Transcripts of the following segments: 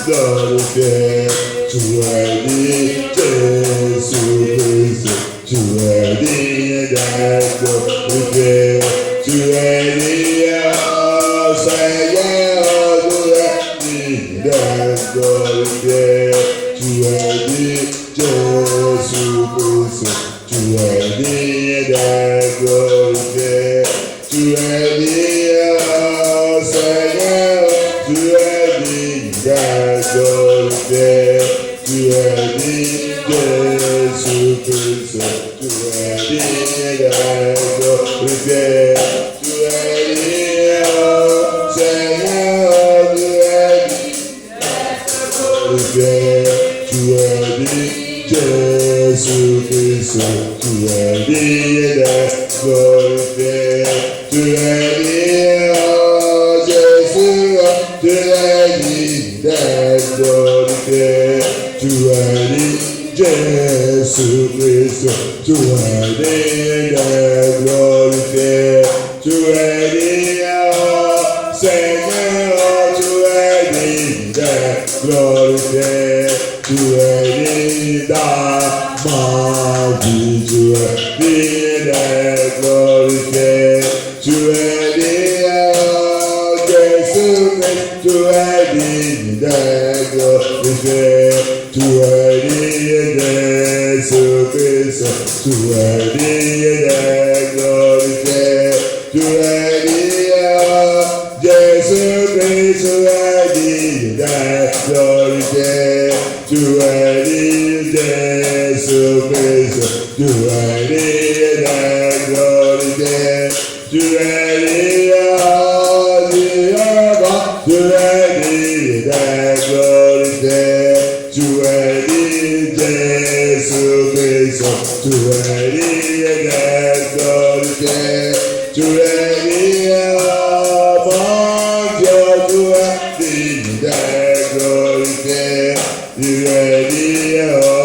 glorifié. Tu es dit, Jésus-Christ. Tu es digne d'être glorifié. Tu es digne, oh Seigneur, tu es digne d'être glorifié. Tu es digne, Jésus-Christ. Tu es digne d'être glorifié. Tu es digne, oh Seigneur, tu es digne d'être glorifié. Tu es digne, Jésus-Christ. Tu es digne d'être glorifié. Tu es digne, oh Seigneur, tu es digne d'être glorifié. Tu es digne, Jésus-Christ. Tu es digne d'être glorifié. Tu es digne, oh Jésus. Tu es digne d'être glorifié. Tu es digne, Jésus-Christ. Tu es digne d'être glorifié. Tu es digne, oh Seigneur. Tu es digne d'être glorifié. Tu es digne dans ma vie. Tu es digne d'être glorifié. Tu es digne, oh Jésus-Christ. Tu es digne d'être glorifié. Tu es digne, Jésus-Christ. Tu es digne d'être glorifié. Tu es digne, oh Jésus-Christ. Tu es digne d'être glorifié. Tu es digne, Jésus-Christ. Tu es digne d'être glorifié. Tu es digne, oh Jéhovah. Tu es digne d'être glorifié. Tu es digne, Jésus-Christ. Tu es digne d'être glorifié. Tu es digne, oh mon Dieu. Tu es digne d'être glorifié. Tu es digne, oh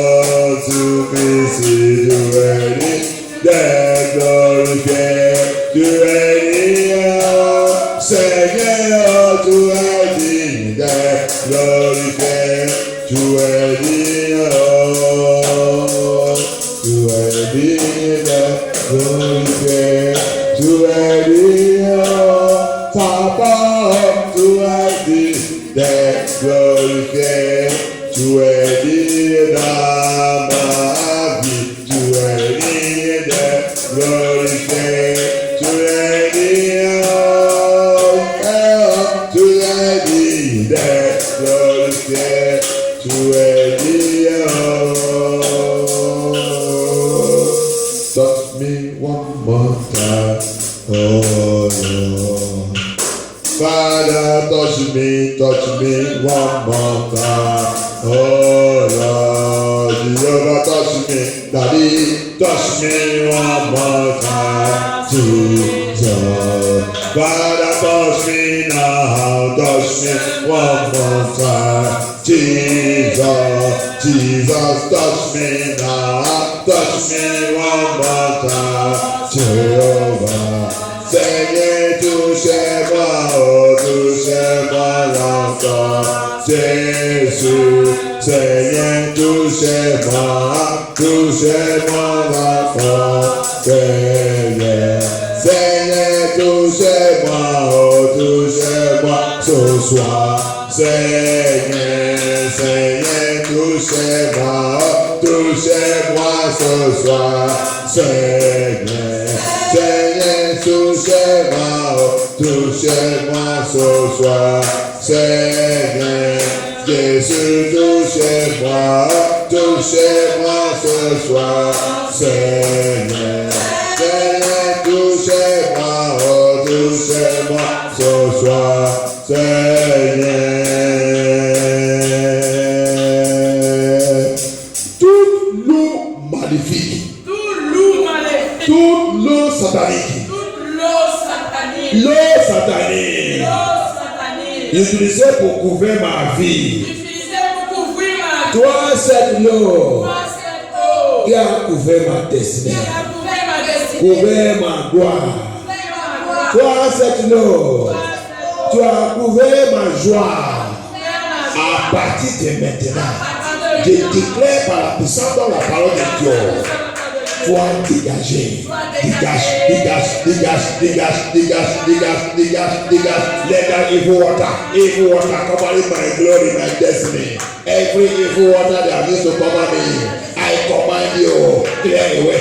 Jésus-Christ. Tu es digne d'être glorifié. Tu es digne, oh Seigneur. Tu es digne d'être glorifié. Tu es digne, oh, tu es digne d'être glorifié. Tu es digne, oh, ta parole. Tu es digne d'être glorifié. Tu es digne dans ma vie. Tu es digne d'être glorifié. Tu es digne, oh, tu es digne d'être glorifié. Tu es digne, oh. Touch me one more time, oh Lord. Father, touch me one more time, oh Lord. Jehovah, touch me, Daddy, touch me one more time, Jesus. Father, touch me now, touch me one more time, Jesus. Jesus, touch me now, touch me one more time, Jehovah. Seigneur, touchez-moi, oh, touchez-moi l'enfant, Jésus. Seigneur, touchez-moi, touchez-moi l'enfant, Seigneur. Seigneur, touchez-moi, oh, touchez-moi ce soir, Seigneur. Seigneur, touchez-moi, oh, touchez-moi ce soir, Seigneur. Seigneur, touchez-moi, oh, touchez-moi ce soir, Seigneur. Jésus, touchez-moi, oh, touchez-moi ce soir, Seigneur. Seigneur, touchez-moi, oh, touchez-moi ce soir, Seigneur. Toute l'eau maléfique, toute l'eau satanique, l'eau satanique, utilisée pour couvrir ma vie. Toi, cette eau qui a couvert ma destinée, couvert ma gloire. Toi, cette eau, tu as couvert ma joie. À partir de maintenant, je déclare par la puissance dans la parole de Dieu. Toi dégagé, dégage. Let that evil water cover my glory, my destiny. Every evil water that used to cover me, I command you, clear away.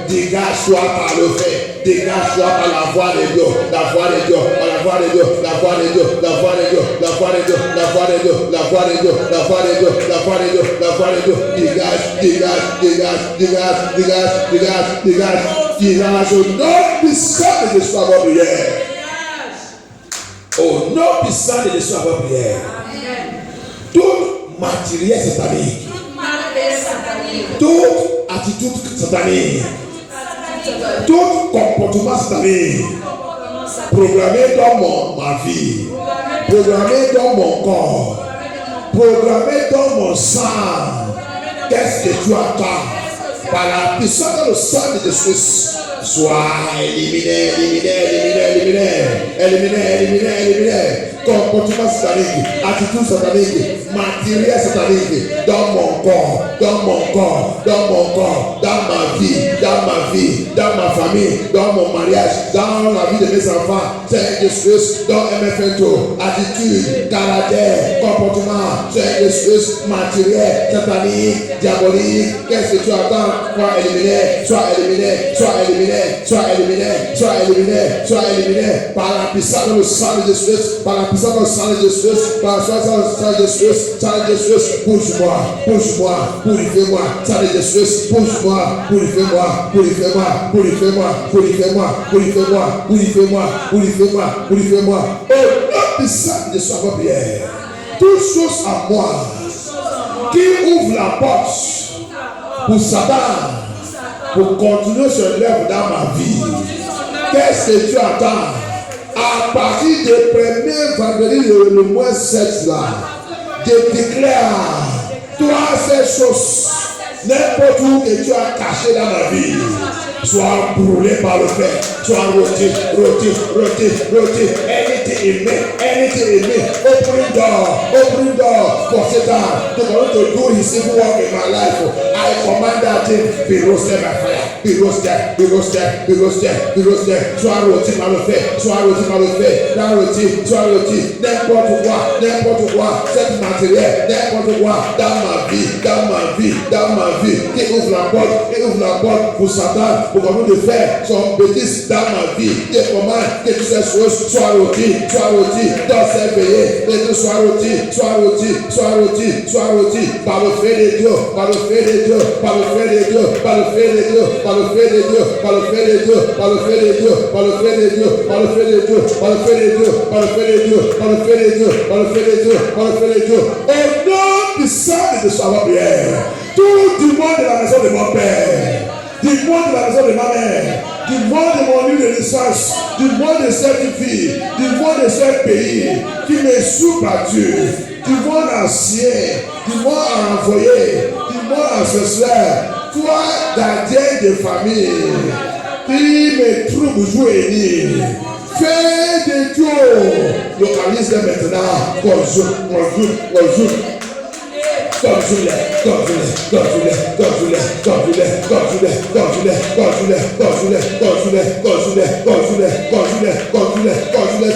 Dégage-toi par le fait, dégage-toi par la voix de Dieu, la voix de Dieu. Dégage. Non puissant de l'histoire de prière. Oh, non puissant de l'histoire de prière. Tout matériel satanique. Toute attitude satanique. Tout comportement satanique. Programmé dans ma vie. Programmé dans mon corps. Programmé dans mon sang. Qu'est-ce que tu attends? Par la puissance dans le sang de Jésus, sois éliminé. Comportement satanique, attitude satanique, matériel satanique, dans mon corps, dans ma vie, dans ma famille, dans mon mariage, dans la vie de mes enfants, Seigneur Jésus, dans MFNTO, attitude, caractère, comportement, Seigneur Jésus, matériel satanique, diabolique, qu'est-ce que tu attends? Sois éliminé par la puissance de le sang de Jésus, par la puissance de le sang de Jésus, par la puissance de Jésus, pousse-moi, purifie-moi, sang de Jésus, pousse-moi, purifie-moi. Oh, la puissance de sa prière, toutes choses à moi qui ouvre la porte pour Satan, pour continuer ce rêve dans ma vie. Qu'est-ce que tu attends? À partir du premier vendredi le mois 7 là, je déclare toi ces choses, n'importe où que tu as caché dans ma vie, soit brûlé par le feu, soit rôti. Anything in me, open door for Satan to do his evil work in my life. I command that thing be roasted by fire, be roasted. Soit rôti par le feu, n'importe quoi, cette matériel, n'importe quoi dans ma vie, qui ouvre la porte pour Satan, pour qu'on nous faire son bêtise dans ma vie. Je commande que toutes ces choses soient rôties dans ces pays, que tout soit rôti par le feu de Dieu, par le feu de Dieu. Au nom puissant de sa prière, tout du monde de la maison de mon père, du monde de la maison de ma mère, du monde de mon lieu de naissance, du monde de cette vie, du monde de ce pays qui me sous-battu, du monde ancien, du monde envoyé, du monde ancestral, toi, gardien de famille, qui me trouve jouer. Fais de Dieu, localise maintenant, conjoue.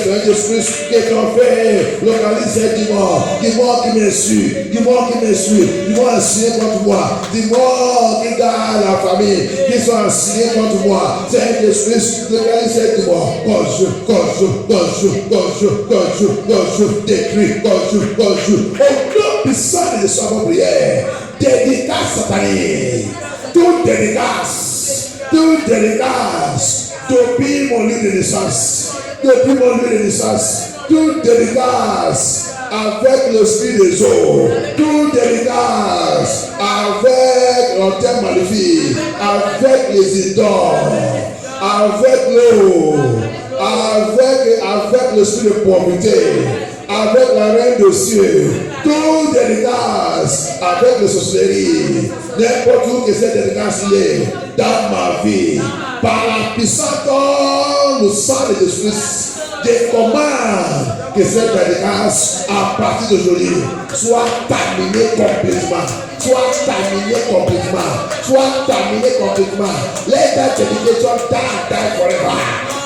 Seigneur Jésus, que ton fait localise dis-moi qui me suit, dis-moi ancien contre moi, dis-moi qui garde la famille, qui sont anciens contre moi. Seigneur Jésus, localise dis-moi, conjoue, détruit, conjoue. Au nom puissant de sa prière, dédicace satanique, toute dédicace, depuis mon lieu de naissance, toute dédicace avec l'esprit des eaux, toute dédicace avec l'antenne maléfique, avec les idoles, avec l'eau, avec l'esprit de pauvreté, avec la reine des cieux, toute dédicace avec le sorcellerie, n'importe où que cette dédicace est dans ma vie, par la puissance donne le sang de Jésus-Christ. Je commande que cette dédicace, à partir d'aujourd'hui, soit terminée complètement. Soit terminé complètement. Soit terminé complètement. Let that dedication die forever.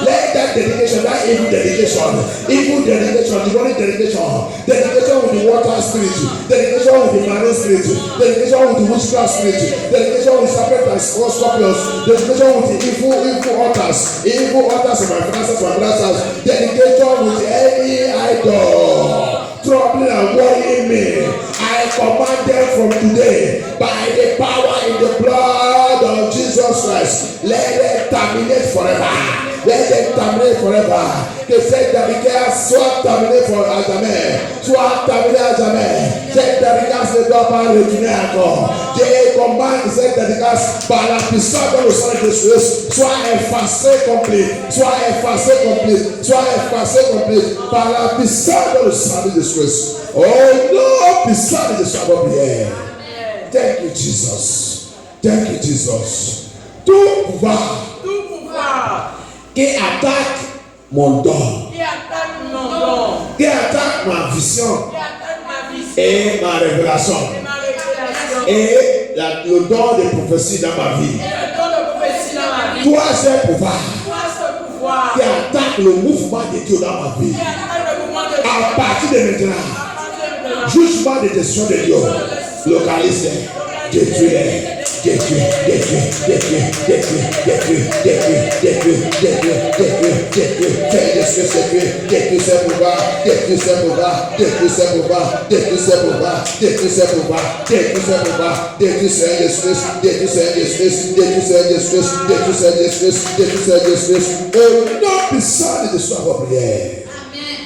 Let that dedication, that evil dedication, demonic dedication, dedication with the water spirit, dedication with the marine spirit, dedication with the witchcraft spirit, dedication with serpent and scorpions, dedication with the evil altars of my finances, my brothers, dedication with any idol troubling and worrying me. I command them from today by the power in the blood of Jesus Christ. Let them terminate forever. Let them terminate forever. Que cette dédicace soit terminée pour à jamais. Soit terminée à jamais. Cette dédicace ne doit pas retourner encore. Je commande cette dédicace par la puissance de le sang de Jésus. Soit effacée complète. Soit effacée complète. Soit effacée complète. Par la puissance de le sang de Jésus. Oh non, puissance de Jésus à votre prière. Thank you, Jesus. Thank you, Jesus. Tout pouvoir qui attaque mon don, qui attaque ma vision et ma révélation et le don de prophétie dans ma vie. Toi, ce pouvoir qui attaque le mouvement de Dieu dans ma vie, à partir de maintenant, jugement de décision de Dieu, localisé, détruit.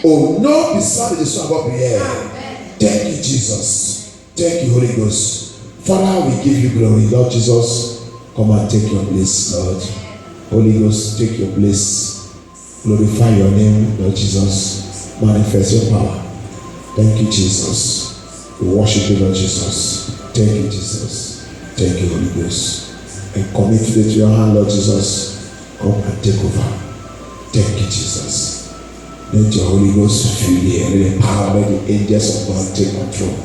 Au nom puissant de Jésus, votre prière. Thank you, Jesus. Thank you, Holy Ghost. Father, we give you glory. Lord Jesus, come and take your place, Lord. Holy Ghost, take your place. Glorify your name, Lord Jesus. Manifest your power. Thank you, Jesus. We worship you, Lord Jesus. Thank you, Jesus. Thank you, Holy Ghost. And commit today to your hand, Lord Jesus. Come and take over. Thank you, Jesus. Let your Holy Ghost fill here. Let the power, let the angels of God take control.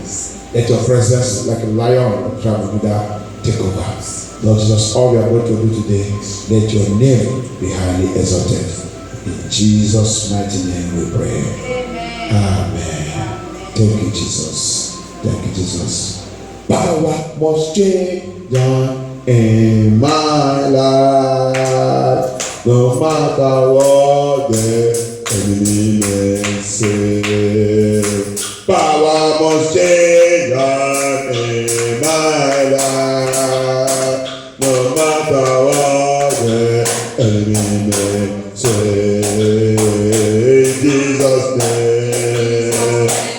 Let your presence, like a lion on the tribe of Judah, take over. Lord Jesus, all we are going to do today, let your name be highly exalted. In Jesus' mighty name we pray. Amen. Thank you, Jesus. Thank you, Jesus. Power must change in my life, no matter what the enemy may say. Power must change in my life, no matter what the enemy may say. In Jesus' name,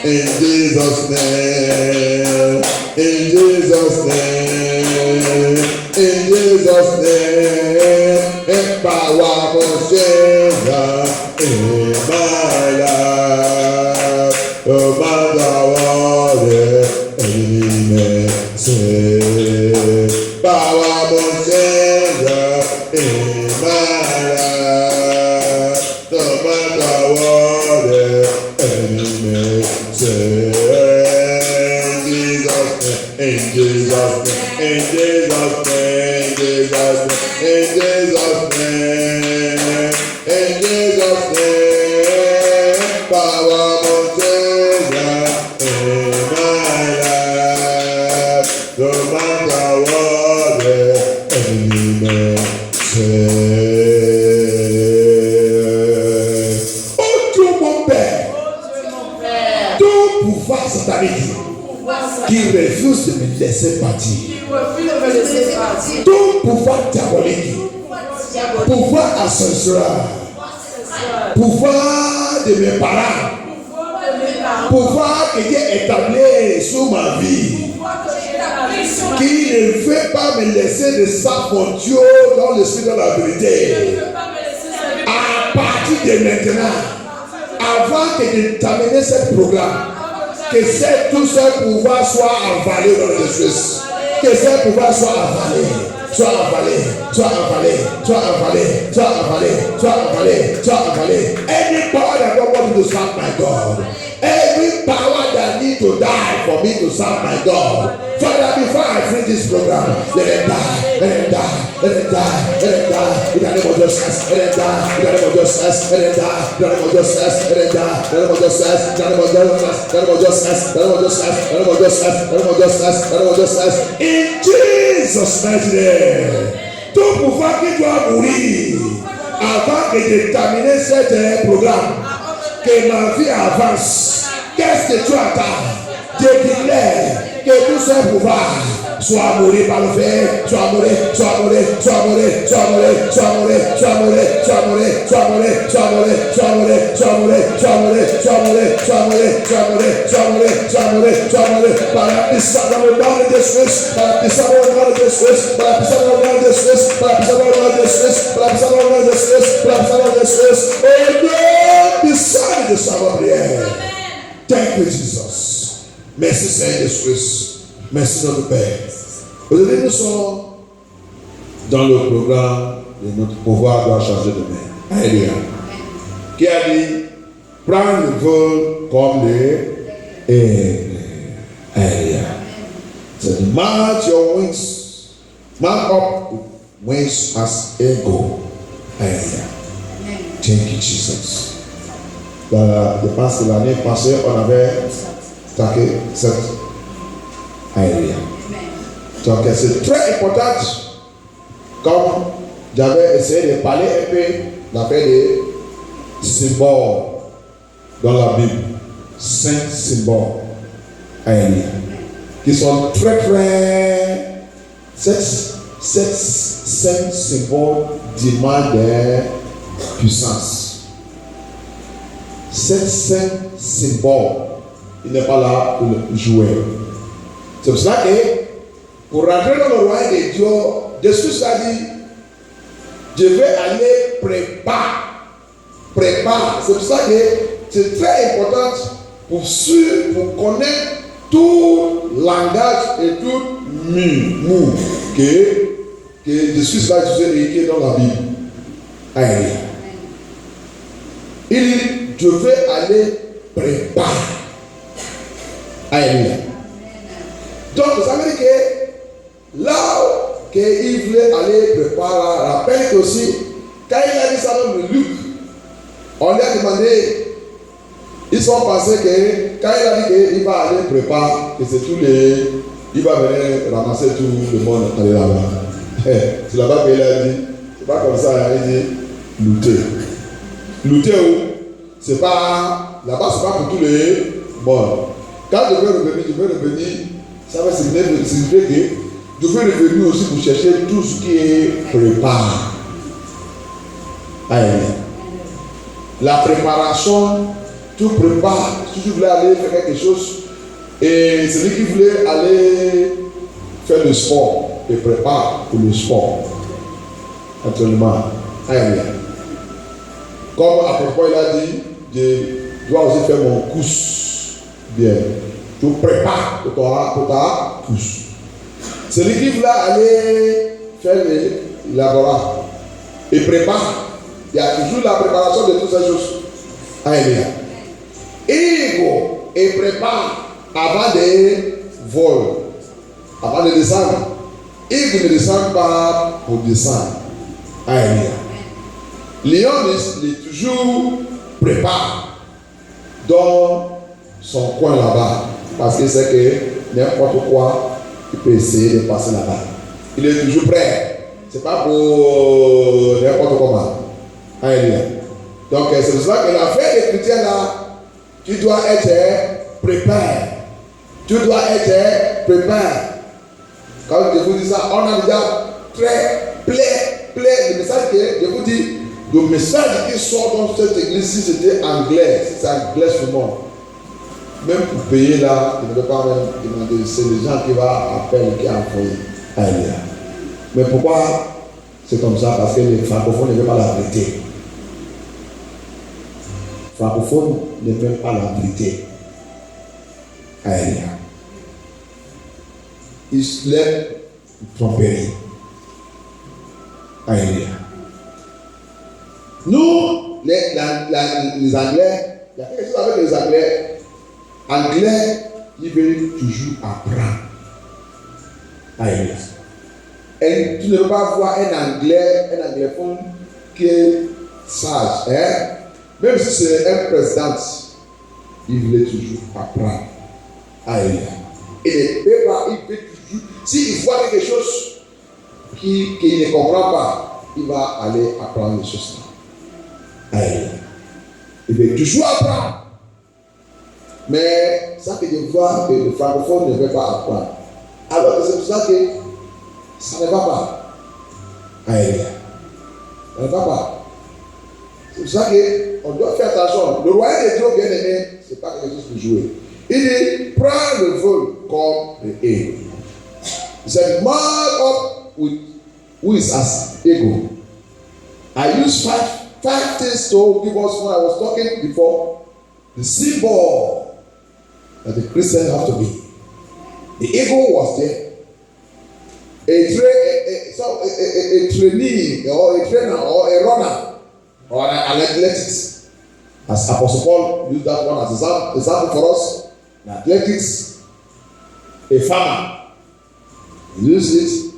in Jesus' name, in Jesus' name, in Jesus' name, power must change in my life, no matter what the enemy may say. Power must change in my life, no matter what the enemy may say. In Jesus' name, in Jesus' name, in Jesus' name, in Jesus' name, power must change in my life, no matter what the enemy may say. Oh Dieu mon Père, tout pouvoir satanique qui refuse de me laisser partir, tout pouvoir diabolique, pouvoir ascensoral, pouvoir de mes parents, pouvoir qui est établi sur ma vie, qui ne veut pas me laisser de sa fonction dans l'esprit de la vérité, à partir de maintenant, avant que de terminer ce programme, que tout ce pouvoir soit avalé dans le Christ. Que ce pouvoir soit avalé. sois avalé, sois avalé, sois avalé, sois avalé, sois avalé, sois avalé. Any power that don't want to serve my God, every power that need to die for me to serve my God, Father, before I finish this program, let them die, let them die, let them die, let them die. In the name of Jesus, let them die. In the name of Jesus, let them die. In the name of Jesus, let them die. In the name of Jesus, in the name of Jesus, in the name of Jesus, in the name of Jesus, in the name of Jesus, in the name of Jesus, in the name of Jesus. In Jesus' mighty name. Tout pouvoir qui doit mourir avant de terminer ce programme, que ma vie avance. Qu'est-ce que tu attends? Déclare que tout ce pouvoir soit mouru par le feu, soit mouru, soit mouru, soit mouru, soit mouru, soit mouru, soit mouru, soit mouru, soit mouru, soit mouru, soit mouru, soit mouru, soit mouru, soit mouru, soit mouru, soit mouru, soit mouru, soit mouru, soit mouru, par la puissance dans le nom de Jésus, par la puissance dans le nom de Jésus, par la puissance dans le nom de Jésus, par la puissance dans le nom de Jésus, par la puissance dans le nom de Jésus, par la puissance dans le nom de Jésus, au nom du sang de sa prière. Thank you, Jesus. Merci Seigneur Jésus. Merci notre Père. Aujourd'hui, nous sommes dans le programme de notre pouvoir doit changer de main. Alléluia. Qui a dit prends le vol comme les aigles. Alléluia. C'est dit mount your wings. Mount up wings as eagle. Alléluia. Thank you, Jesus. Je pense que l'année passée, on avait attaqué cette aérien. Donc c'est très important. Comme j'avais essayé de parler un peu d'affaire des symboles dans la Bible, 5 symboles aériens qui sont très très. Ces 5 symboles demandent puissance. Ces 5 symboles, il n'est pas là pour le jouer. C'est pour cela que pour rentrer dans le royaume de Dieu, Jésus a dit, je vais aller préparer. C'est pour ça que c'est très important pour connaître tout langage et tout mot que Jésus va utiliser dans la Bible. Amen. Il dit, je vais aller préparer. Amen. Donc, vous savez que là qu'il voulait aller préparer, rappelle aussi, quand il a dit ça dans le Luc, on lui a demandé, ils sont pensés que quand il a dit qu'il va aller préparer, que c'est tous les. Il va venir ramasser tout le monde aller là-bas. C'est là-bas qu'il a dit, c'est pas comme ça, il dit looter. Looter où? C'est pas. Là-bas, c'est pas pour tous les monde. Quand je veux revenir, ça va signifier que je veux revenir aussi pour chercher tout ce qui est préparé. Amen. La préparation, tu prépares. Si tu voulais aller faire quelque chose, et celui qui voulait aller faire le sport, il prépare pour le sport. Actuellement. Amen. Comme à propos, il a dit, je dois aussi faire mon course. Bien. Tu prépares pour ta course. Celui qui voulait aller faire le laboratoire, il prépare. Il y a toujours la préparation de toutes ces choses. Amen. Il prépare avant de voler, avant de descendre. Il ne descend pas pour descendre. Amen. Lion est toujours préparé dans son coin là-bas. Parce qu'il sait que n'importe quoi, il peut essayer de passer là-bas. Il est toujours prêt. Ce n'est pas pour n'importe comment. Alléluia. Donc c'est pour cela que la vie des chrétiens là, tu dois être préparé. Tu dois être préparé. Quand je vous dis ça, on a déjà très plein de messages que je vous dis. Le message qui sort dans cette église, si c'était anglais, si c'est anglais seulement, même pour payer là, il ne peut pas même demander. C'est les gens qui vont appeler, qui envoient. Alléluia. Mais pourquoi c'est comme ça? Parce que les francophones ne veulent pas la vérité. Les francophones ne veulent pas la vérité. Alléluia. Ils se lèvent tromperie. Alléluia. Nous, les Anglais, il y a quelque chose avec les Anglais. Anglais, ils veulent toujours apprendre. Alléluia. Et tu ne peux pas voir un anglophone qui est sage. Hein? Même si c'est un président, il voulait toujours apprendre. Alléluia. Et les peuples, il veut toujours, s'il voit quelque chose qu'il ne comprend pas, il va aller apprendre les choses là. Alléluia. Il veut toujours apprendre. Mais ça que je vois que le francophone ne veut pas apprendre. Alors c'est pour ça que ça ne va pas. Alléluia. Ça ne va pas. C'est pour ça qu'on doit faire attention. Le royaume de Dieu, bien aimé, ce n'est pas quelque chose pour jouer. Il dit, prends le vol comme le héros. He said, mark up with as ego. I used five things to give us when I was talking before. The symbol that the Christian have to be. The ego was there. A trainee or a trainer or a runner or an athletics. As Apostle Paul used that one as example for us. In athletics, a farmer. He used it.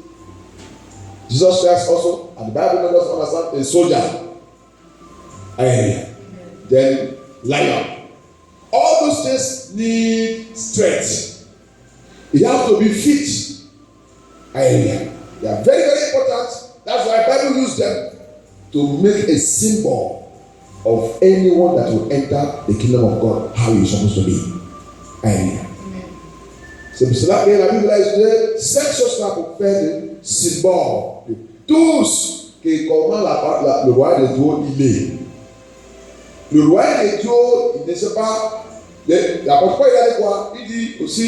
Jesus Christ also, and the Bible makes us understand, a soldier. Then lion. All those things need strength. You have to be fit. They are very, very important. That's why the Bible used them to make a symbol of anyone that will enter the kingdom of God, how you're supposed to be. C'est pour cela que la Bible a dit 5 choses là pour faire le symbole de tous que comment le roi de Dieu il est. Le roi de Dieu, il ne sait pas. L'apôtre Paul, il a dit quoi? Il dit aussi,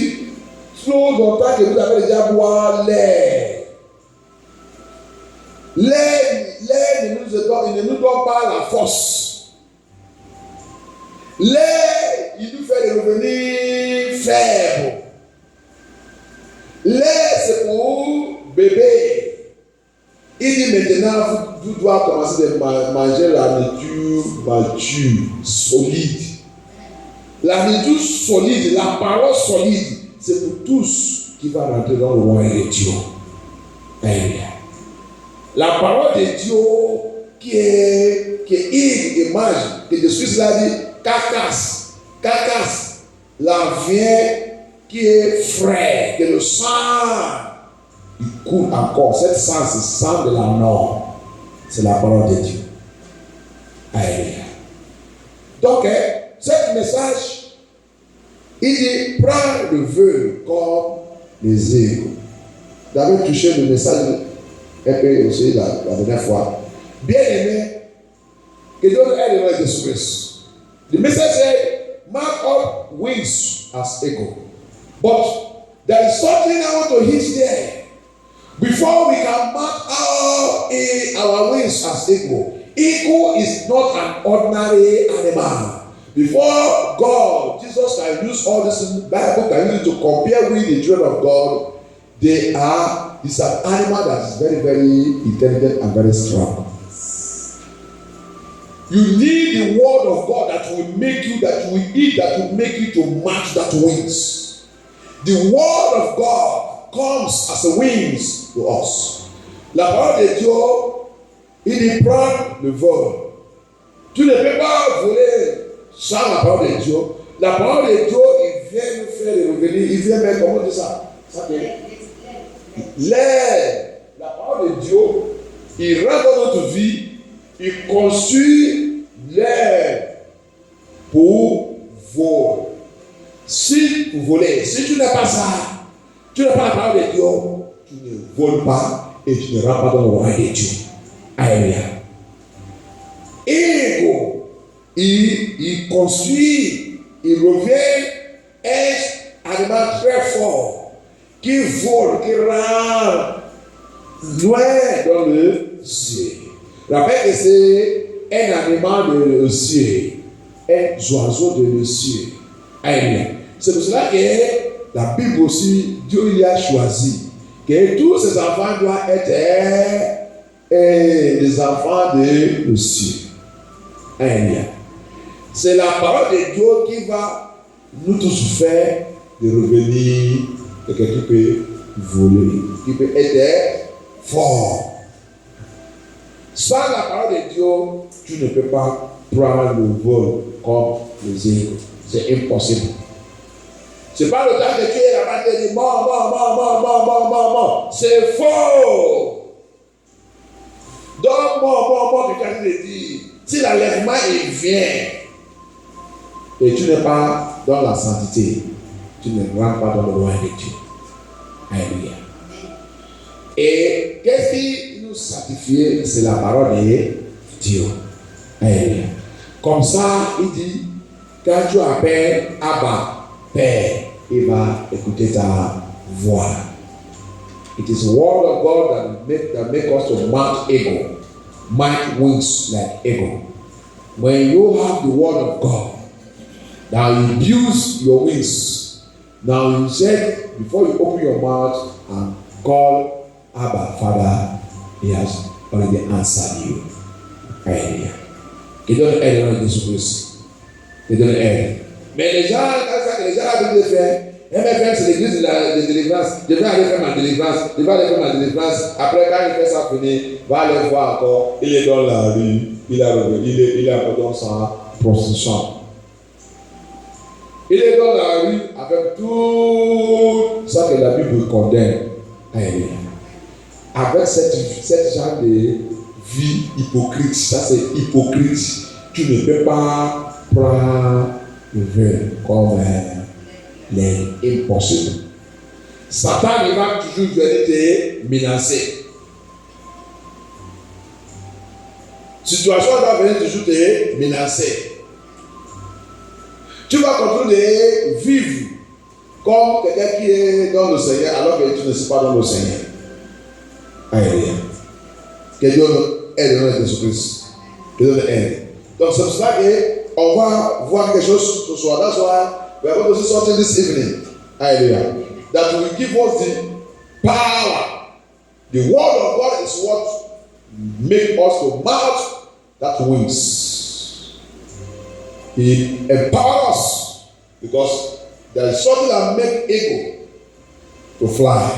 trop longtemps que vous avez déjà boire l'air. L'air ne nous donne pas la force. L'air, il nous fait revenir faibles. L'air, c'est pour bébé. Il dit maintenant, vous devez commencer à manger la nourriture mature, solide. La nourriture solide, la parole solide, c'est pour tous qui vont rentrer dans le royaume de Dieu. La parole de Dieu qui est image, que Jésus l'a dit, carcasse, la viande qui est frais, que le sang, il coule encore. Cette sang, c'est le sang de la norme. C'est la parole de Dieu. Alléluia. Donc, ce message, il dit, prends le vœu comme les égaux. Vous avez touché le message un peu aussi la dernière fois. Bien aimé, que Dieu aide dans les souffrances. The message said, mark up wings as eagle. But there is something I want to hit there. Before we can mark our wings as eagle, eagle is not an ordinary animal. Before God, Jesus can use all this Bible can use it to compare with the children of God. It's an animal that is very, very intelligent and very strong. You need the word of God that will make you, that you will eat, that will make you to match that wings. The word of God comes as a wings to us. La parole de Dieu, il y prend le vol. Tu ne peux pas voler sans la parole de Dieu. La parole de Dieu, il vient nous faire revenir. Il vient mettre, comment on dit ça? L'air. La parole de Dieu, il rentre dans notre vie. Il construit l'air pour voler. Si vous volez, si tu n'as pas ça, tu n'as pas la parole de Dieu, tu ne voles pas et tu ne rentres pas dans le royaume de Dieu. Alléluia. Ego, il construit, il revient un animal très fort qui vole, qui rentre loin dans le ciel. Rappelle que c'est un animal de le ciel, un oiseau de le ciel. Alléluia. C'est pour cela que la Bible aussi, Dieu y a choisi que tous ses enfants doivent être et les enfants de cieux. Alléluia. C'est la parole de Dieu qui va nous tous faire de revenir de quelqu'un qui peut voler, qui peut être fort. Sans la parole de Dieu, tu ne peux pas prendre le vol comme les aigles. C'est impossible. C'est pas le temps que tu es là-bas et tu dis mort. C'est faux. Donc, mort, que tu as dit de dire. Si l'enlèvement il vient et tu n'es pas dans la sainteté, tu ne rentres pas dans le royaume de Dieu. Alléluia. Et qu'est-ce qui nous sanctifie? C'est la parole de Dieu. Alléluia. Comme ça, il dit, quand tu appelles Abba, Père, il va écouter ta voix. It is the word of God that make us to mount eagle, mount wings like eagle. When you have the word of God, now you use your wings. Now you said, before you open your mouth and call Abba, Father, He has already answered you. Hallelujah. Il donne aide dans Jésus-Christ. Il donne aide. Mais les gens, quand les gens ont dit de faire, MFM, c'est l'église de délivrance. Je vais aller faire ma délivrance. Après, quand il fait ça finir, va aller voir encore. Il est dans la rue. Il est encore dans sa prostitution. Il est dans la rue avec tout ça que la Bible condamne. Avec cette genre de vie hypocrite, ça c'est hypocrite. Tu ne peux pas prendre le vin comme l'impossible. Satan il va toujours venir te menacer. Situation va venir toujours te menacer. Tu vas continuer de vivre comme quelqu'un qui est dans le Seigneur alors que tu ne sais pas dans le Seigneur. Alléluia. Que Dieu aide dans Jésus-Christ. Que Dieu aide. Donc c'est pour cela qu'on va voir quelque chose ce soir. That's why we are going to see something this evening. Hallelujah. That will give us the power. The word of God is what makes us to mount that wings. He empowers us because there is something that makes eagle to fly.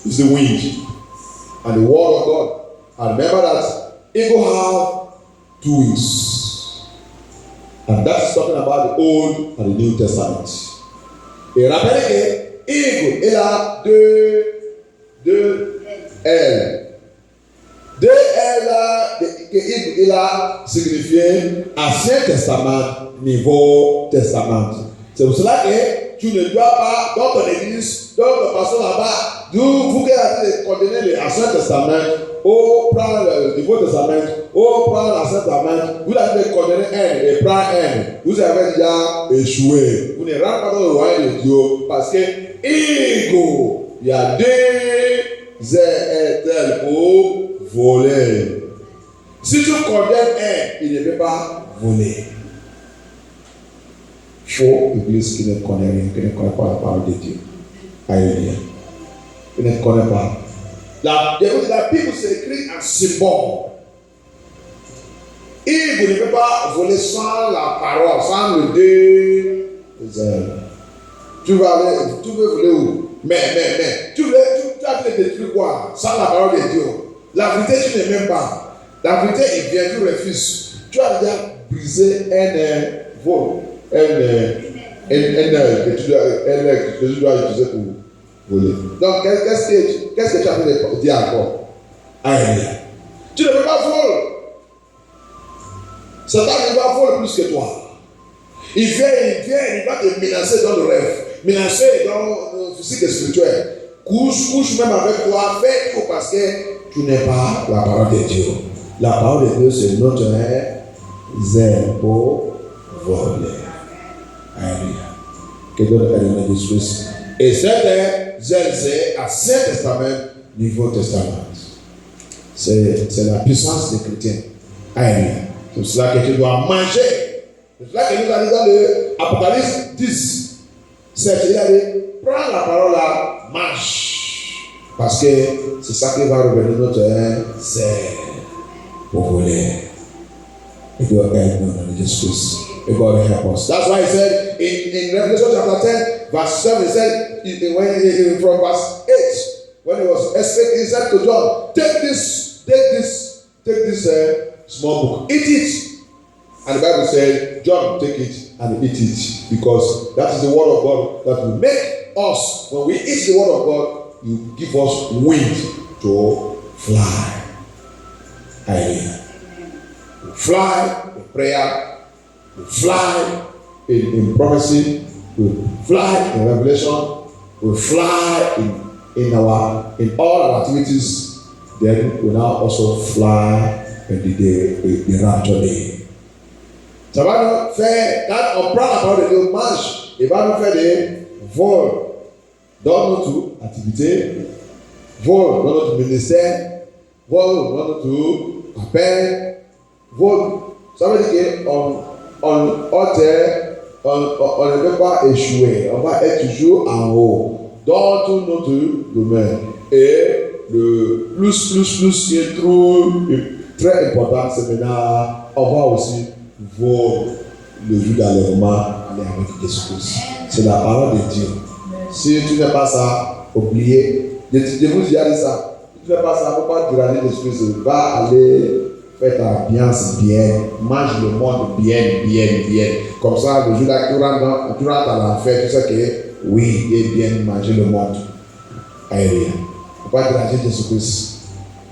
It's the wind and the word of God. And remember that eagle have two wings. And that's talking about the Old and the New Testament. Et rappelez que eagle, il a deux ailes. Deux ailes que eagle, il a signifié Ancien Testament, Nouveau Testament. C'est pour cela que tu ne dois pas, dans ton église, dans ton pasteur là-bas, vous qui avez condamné l'Ancien Testament, ou prendre le Nouveau Testament, ou prendre l'Ancien Testament, vous avez condamné un et prendre un. Vous avez déjà échoué. Vous ne rentrez pas dans le royaume de Dieu parce que ego, il y a deux ailes pour voler. Si tu condamnes un, il ne peut pas voler. Faux église qui ne connaît rien, qui ne connaît pas la parole de Dieu. Alléluia. Qui ne connaît pas. La Bible s'écrit en symbole. Et vous ne pouvez pas voler sans la parole, sans le deux ailes. Tu veux voler où? Mais, tu as fait des trucs quoi? Sans la parole de Dieu. La vérité, tu n'aimes même pas. La vérité, il vient, tu refuses. Tu as déjà brisé un vol. Que tu dois utiliser pour voler. Donc, qu'est-ce que tu as fait de dire encore? Alléluia. Tu ne peux pas voler. Satan ne va voler plus que toi. Il vient, il va te menacer dans le rêve, menacer dans le physique et spirituel. Couche même avec toi, fais tout parce que tu n'es pas la parole de Dieu. La parole de Dieu, c'est notre zèle pour voler. Alléluia. Que Dieu nous aide dans Jésus. Et cette zèle, c'est Ancien Testament, Nouveau Testament. C'est la puissance des chrétiens. Alléluia. C'est pour cela que tu dois manger. C'est pour cela que nous allons dans l'Apocalypse 10. C'est-à-dire, prends la parole là, mange. Parce que c'est ça qui va revenir notre c'est pour voler. It will help no Jesus Christ. May God help us. That's why he said in Revelation chapter 10, verse 7, he said from verse 8, when he was speaking, he said to John, take this small book, eat it. And the Bible said, John, take it and eat it, because that is the word of God that will make us, when we eat the word of God, you give us wind to fly. Hallelujah. We fly in prayer, we fly in prophecy, we fly in revelation, we fly in all our activities. Then we now also fly in the rapture day. Ça va nous faire, quand on prend la parole de Dieu, on marche, il va nous faire des vols dans notre activité, vols dans notre ministère, vols dans notre appel, vols. Ça veut dire qu'on ne peut pas échouer, on va être toujours en haut dans tout notre domaine. Et le plus qui est très important, c'est maintenant, on va aussi vaut le jour d'enlèvement aller avec Jésus-Christ. C'est la parole de Dieu. Si tu n'es pas ça, oubliez. Je vous dis ça. Si tu n'es pas ça, il ne faut pas déranger Jésus-Christ. Va aller faire ta ambiance bien. Mange le monde bien. Comme ça, le jour là, tu rentres à l'enfer, tu sais que oui, il est bien manger le monde. Alléluia. Il ne faut pas déranger Jésus-Christ.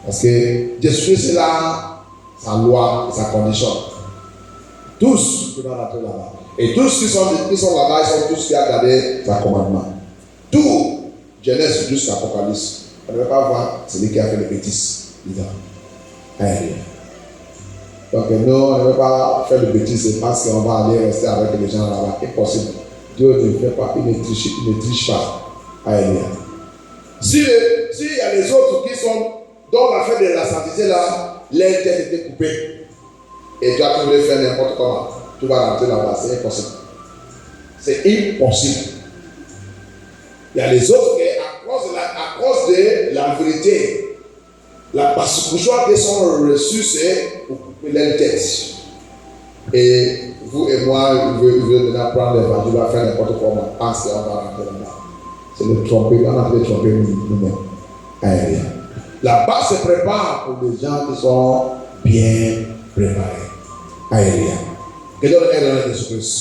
Parce que Jésus-Christ est là, sa loi et sa condition. Tous qui vont rentrer là-bas. Et tous qui sont là-bas, ils sont tous qui ont gardé sa commandement. Tout, Genèse jusqu'à Apocalypse. On ne va pas voir celui qui a fait les bêtises. Alléluia. Donc nous, on ne va pas faire les bêtises parce qu'on va aller rester avec les gens là-bas. Impossible. Dieu ne fait pas, il ne triche pas. Alléluia. S'il y a les autres qui sont dans l'affaire de la sainteté là, leur tête était coupée. Et toi, tu voulais faire n'importe comment. Tu vas rentrer là-bas, c'est impossible. C'est impossible. Il y a les autres qui, à cause de la vérité, la persécution qu'ils sont reçus, c'est pour couper leur tête. Et vous et moi, vous voulez maintenant prendre l'évangile, va faire n'importe comment. On pense qu'on va rentrer là-bas. C'est le tromper, on a fait le tromper nous-mêmes. Alléluia. Là-bas se prépare pour les gens qui sont bien préparés. Alléluia. Que Dieu nous aide dans Jésus-Christ.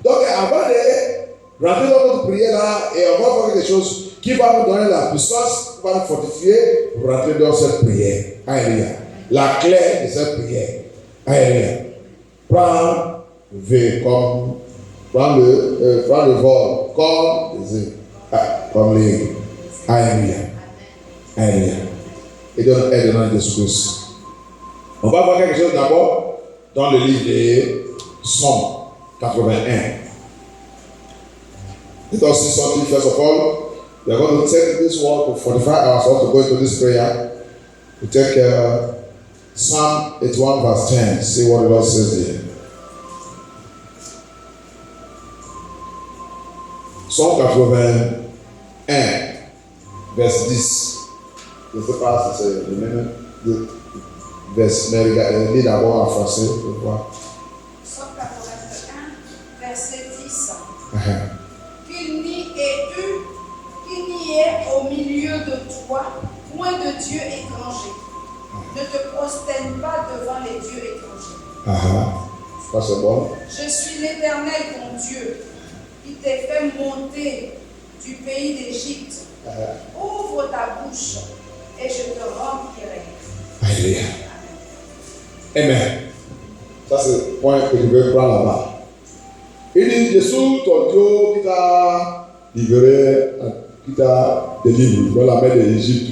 Donc, avant de rentrer dans notre prière là, et on va faire quelque chose qui va nous donner la puissance, qui va nous fortifier pour rentrer dans cette prière. Alléluia. La clé de cette prière. Alléluia. Prends le vol comme les. Alléluia. Alléluia. Et Dieu nous aide dans Jésus-Christ. On va voir quelque chose d'abord dans le livre de Psaume 81. Let us see something first of all. We are going to take this word to 45 hours to go into this prayer. We take Psalm 81 verse 10. See what the Lord says there. Psaume 81 verse 10. Je ne sais pas si c'est le même verset, mais regardez, lis d'abord en français pour voir. Psaume 81, verset 10. Qu'il n'y ait au milieu de toi point de Dieu étranger. Ne te prosterne pas devant les dieux étrangers. Ça c'est bon. Je suis l'Éternel ton Dieu, qui t'ai fait monter du pays d'Égypte. Ouvre ta bouche et je te remplirai. Alléluia. Amen. Ça c'est le point que je veux prendre là-bas. Il dit Jésus, ton Dieu qui t'a libéré, qui t'a délivré dans la mer de l'Égypte.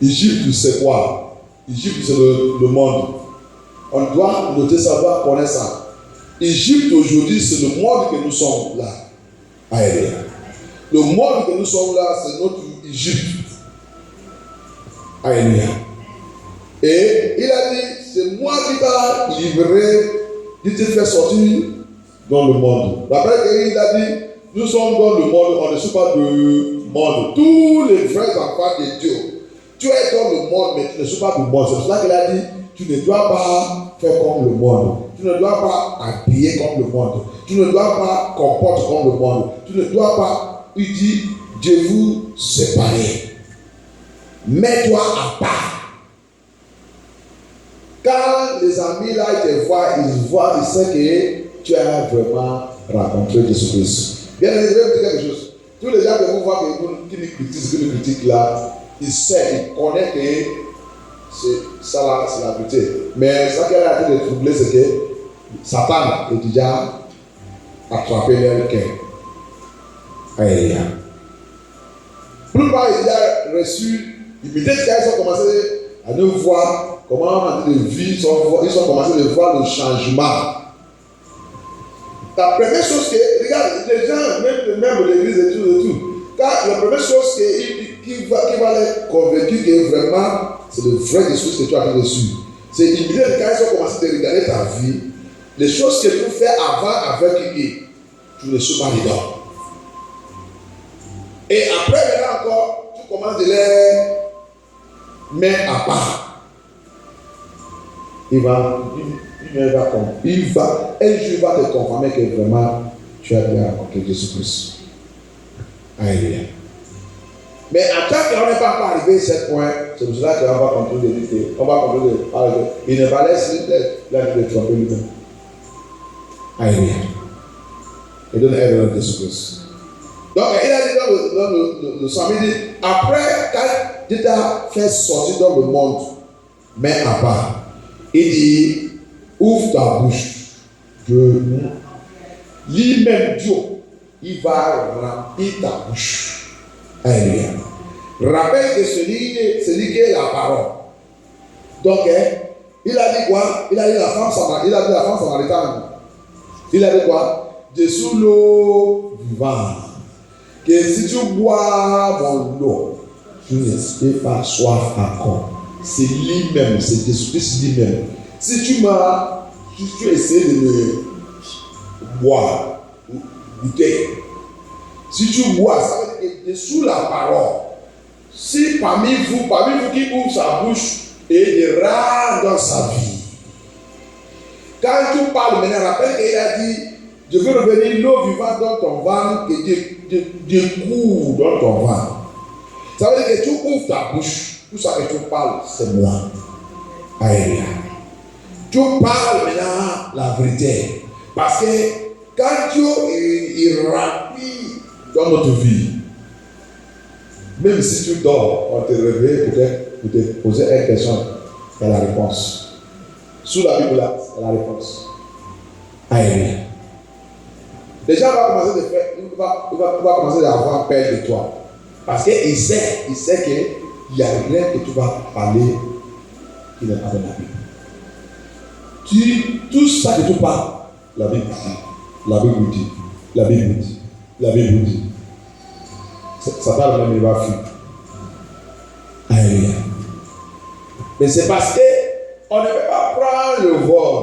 Égypte, c'est quoi? Égypte, c'est le monde. On doit noter ça, on doit connaître ça. Égypte aujourd'hui, c'est le monde que nous sommes là. Alléluia. Le monde que nous sommes là, c'est notre Égypte. Alléluia. Et il a dit, c'est moi qui t'a livré, qui t'a fait sortir dans le monde. D'après qu'il a dit, nous sommes dans le monde, on ne suit pas de monde. Tous les vrais enfants de Dieu. Tu es dans le monde, mais tu ne suis pas du monde. C'est pour cela qu'il a dit, tu ne dois pas faire comme le monde. Tu ne dois pas habiller comme le monde. Tu ne dois pas comporter comme le monde. Tu ne dois pas, il dit, Dieu vous séparer. Mets-toi à part. Quand les amis là ils te voient, ils savent que tu as vraiment rencontré Jésus-Christ. Bien, je vais vous dire quelque chose. Tous les gens que vous voyez qui nous critiquent là, ils savent, ils connaissent que c'est ça là, c'est la vérité. Mais ça qui a été troublé, c'est que Satan est déjà attrapé leur cœur. Aïe. Plus tard, il a reçu, immédiatement ils ont commencé à nous voir comment on dit de vie, ils ont commencé à voir le changement. La première chose que, regarde, les gens, même l'église et tout, car la première chose qui va les convaincre que vraiment c'est le vrai discours que tu as reçu, c'est immédiatement quand ils ont commencé à regarder ta vie, les choses que tu fais avant avec qui tu ne suis pas dedans. Et après, maintenant encore, tu commences de les mettre à part. Un jour va te confirmer que vraiment tu as bien rencontré Jésus-Christ. Alléluia. Mais en tant qu'on n'est pas encore arrivé à ce point, c'est pour cela qu'on va continuer de dire, on va continuer de parler. Il ne va laisser la vie de tromper lui-même. Alléluia. Et donne l'aide de Jésus-Christ. Donc, il a dit dans le samedi, après, quand Dieu t'a fait sortir dans le monde, mais à part, il dit, ouvre ta bouche. Lui-même, Dieu, il va remplir ta bouche. Alléluia. Rappelle que celui qui est la parole. Donc, il a dit quoi? Il a dit la femme samaritaine. Il a dit quoi? De sous l'eau vivante. Que si tu bois mon eau, tu ne peux pas soif encore. C'est lui-même, c'est Jésus-Christ lui-même. Si tu essaies de me boire, goûter, si tu bois, ça veut dire que sous la parole, si parmi vous qui ouvre sa bouche et il rare dans sa vie, quand tu parles maintenant, rappelle qu'il a dit, je veux revenir l'eau vivante dans ton ventre et Dieu court dans ton ventre. Ça veut dire que tu ouvres ta bouche. Tout ça que tu parles, c'est moi. Alléluia. Tu parles maintenant la vérité. Parce que quand Dieu est rempli dans notre vie, même si tu dors, on te réveille peut-être pour te poser une question, il y a la réponse. Sous la Bible, là, il y a la réponse. Alléluia. Déjà, il va commencer à avoir peur de toi. Parce qu'il sait qu'il n'y a rien que tu vas parler qui n'est pas dans la Bible. Tout ça que tu parles, la Bible dit. La Bible dit. La Bible dit. La Bible dit. Ça parle même, il va fuir. Alléluia. Mais c'est parce qu'on ne peut pas prendre le vol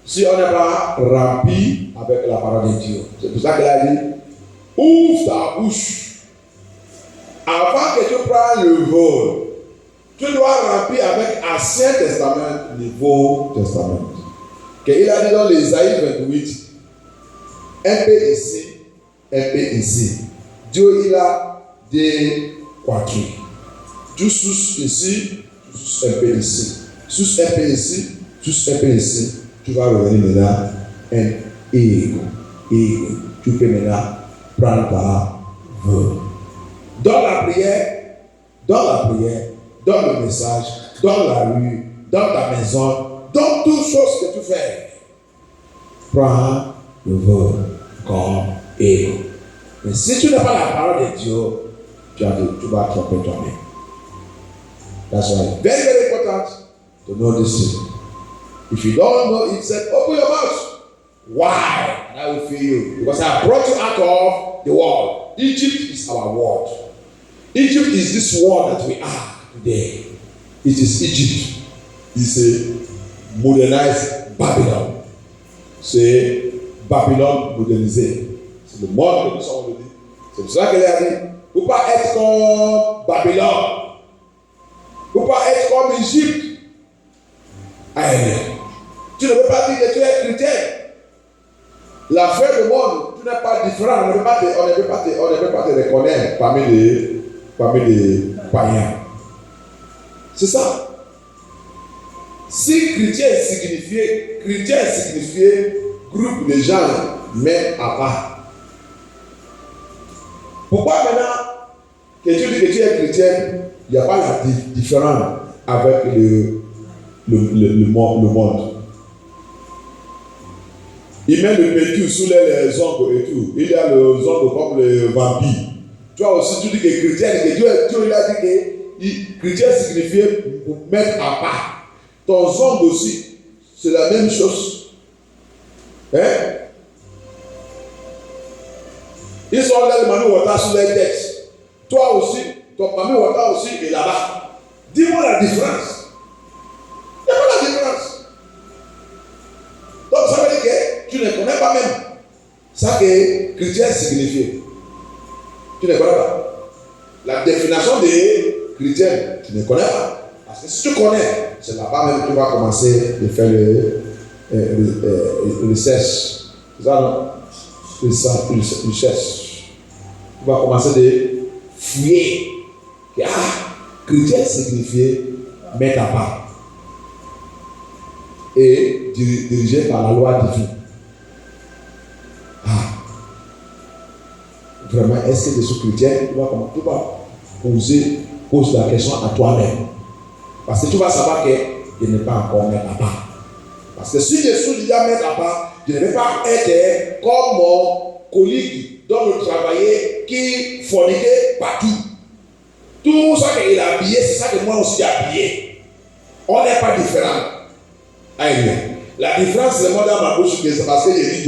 si on n'est pas rempli avec la parole de Dieu. C'est pour ça qu'il a dit, ouvre ta bouche. Avant que tu prennes le vol, tu dois remplir avec Ancien Testament, Nouveau Testament. Il a dit dans l'Ésaïe 28, un peu ici, un peu ici. Dieu, il a des quadrilles. Tu sous ici, tu sous un peu ici. Sous un peu ici, sous un peu ici. Tu vas revenir maintenant un ego. Tu peux maintenant prendre ta vol. Dans la prière, dans le message, dans la rue, dans ta maison, dans toutes choses que tu fais, prends le vol comme ego. Mais si tu n'as pas la parole de Dieu, tu vas tromper toi-même. That's why very, very important to know this thing. If you don't know it, said, open your mouth. Why? And I will feed you. Because I brought you out of the world. Egypt is our world. Egypt is this world that we are today. It is Egypt. It's a modernized Babylon. C'est Babylone modernisée. C'est le monde que nous sommes aujourd'hui. C'est pour ça qu'il a dit, Ou pas être comme Babylone. Ou pas être comme Égypte. Amen. Tu ne peux pas dire que tu es chrétien. La fin du monde, tu n'es pas différent. On ne peut pas te reconnaître parmi les païens. C'est ça. Si chrétien signifiait groupe de gens mais à part. Pourquoi maintenant que tu dis que tu es chrétien, il n'y a pas la différence avec le monde. Il met le mercure sous les ongles et tout. Il y a les ongles comme les vampires. Tu vois aussi, tu dis que chrétien, que Dieu a dit que chrétien signifiait mettre à part. Ton ongle aussi, c'est la même chose. Hein? Ils sont là, le Mami Wata sur les têtes. Toi aussi, ton Mami Wata aussi est là-bas. Dis-moi la différence. Il n'y a pas la différence. Donc ça veut dire que tu ne connais pas même ça que chrétien signifie. Tu ne connais pas. La définition des chrétiens, tu ne connais pas. Parce que si tu connais, c'est là-bas même que tu vas commencer de faire le recherche. C'est ça, non? Recherche. Tu vas commencer de fouiller. Chrétien signifie mettre à part. Et dirigé par la loi divine. Vraiment, est-ce que je suis chrétien? Tu vas pose la question à toi-même. Parce que tu vas savoir que je n'ai pas encore mettre à part. Parce que si je suis déjà mettre à part, je ne vais pas être comme mon collègue dont je travaillais qui forniquait partout. Tout ça qu'il a habillé, c'est ça que moi aussi j'ai habillé. On n'est pas différent. Amen. La différence, c'est moi dans ma bouche, c'est parce que j'ai dit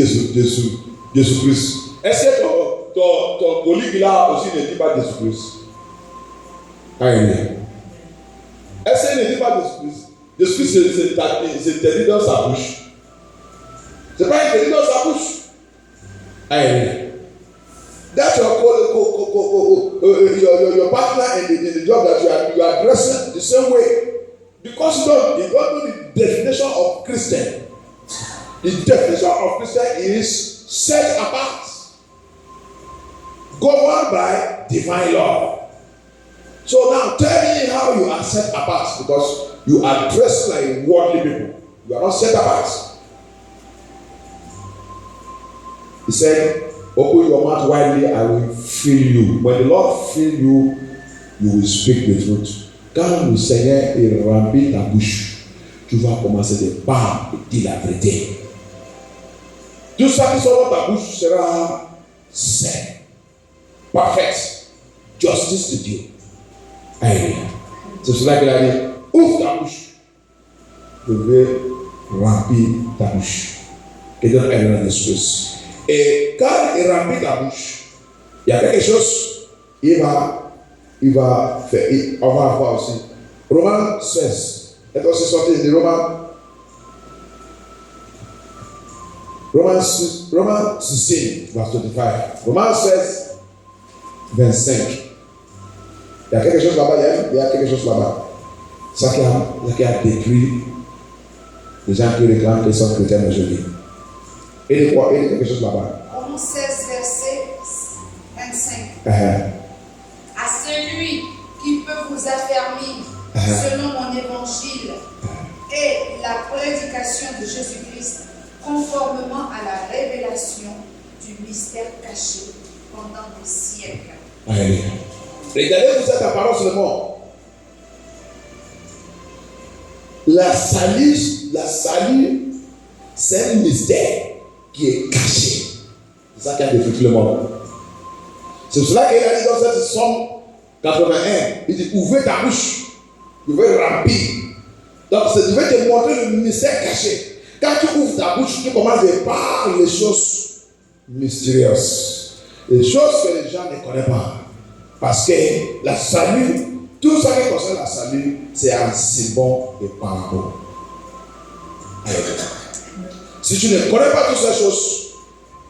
Jésus-Christ. Est-ce que ton collègue là aussi ne dit pas Jésus-Christ? Amen. Est-ce qu'il ne dit pas Jésus-Christ? Jésus-Christ, c'est interdit dans sa bouche. Ce n'est pas interdit dans sa bouche. Amen. That's your partner in the job that you are dressing the same way. Because you don't know the definition of Christian. The definition of Christian is set apart, governed by divine law. So now tell me how you are set apart, because you are dressed like worldly people. You are not set apart. He said, open your mouth widely, I will fill you. When the Lord fill you, you will speak the truth. Quand le Seigneur est rempli ta bouche, tu vas commencer de parler et dire la vérité. Tout ça qui sort de ta bouche sera saint, parfait, justice de Dieu. Amen. C'est cela qu'il a dit, ouvre ta bouche. Je vais remplir ta bouche. Et donc, elle a des choses. Et quand il remplit ta bouche, il y a quelque chose, il va faire. On va voir aussi. Romains 16. Est-ce que c'est sorti de Romains 16, verset 25. Romains 16, 25. Il y a quelque chose là-bas, il y a quelque chose là-bas. Ça qui a détruit les gens qui réclament qu'ils sont chrétiens aujourd'hui. Et de quoi? Il y a quelque chose là-bas. Romains 16, verset 25. À celui qui peut vous affermir selon mon évangile et la prédication de Jésus-Christ, conformément à la révélation du mystère caché pendant des siècles. Alléluia. Regardez-vous cette parole seulement. La salut, c'est un mystère qui est caché. C'est ça qui a détruit le monde. C'est cela qu'il a dit dans cette Somme 81. Il dit, ouvrez ta bouche, je vais remplir. Donc, je vais te montrer le mystère caché. Quand tu ouvres ta bouche, tu commences à parler les choses mystérieuses. Les choses que les gens ne connaissent pas. Parce que la salut, tout ça qui concerne la salut, c'est un symbole de parabole. Si tu ne connais pas toutes ces choses,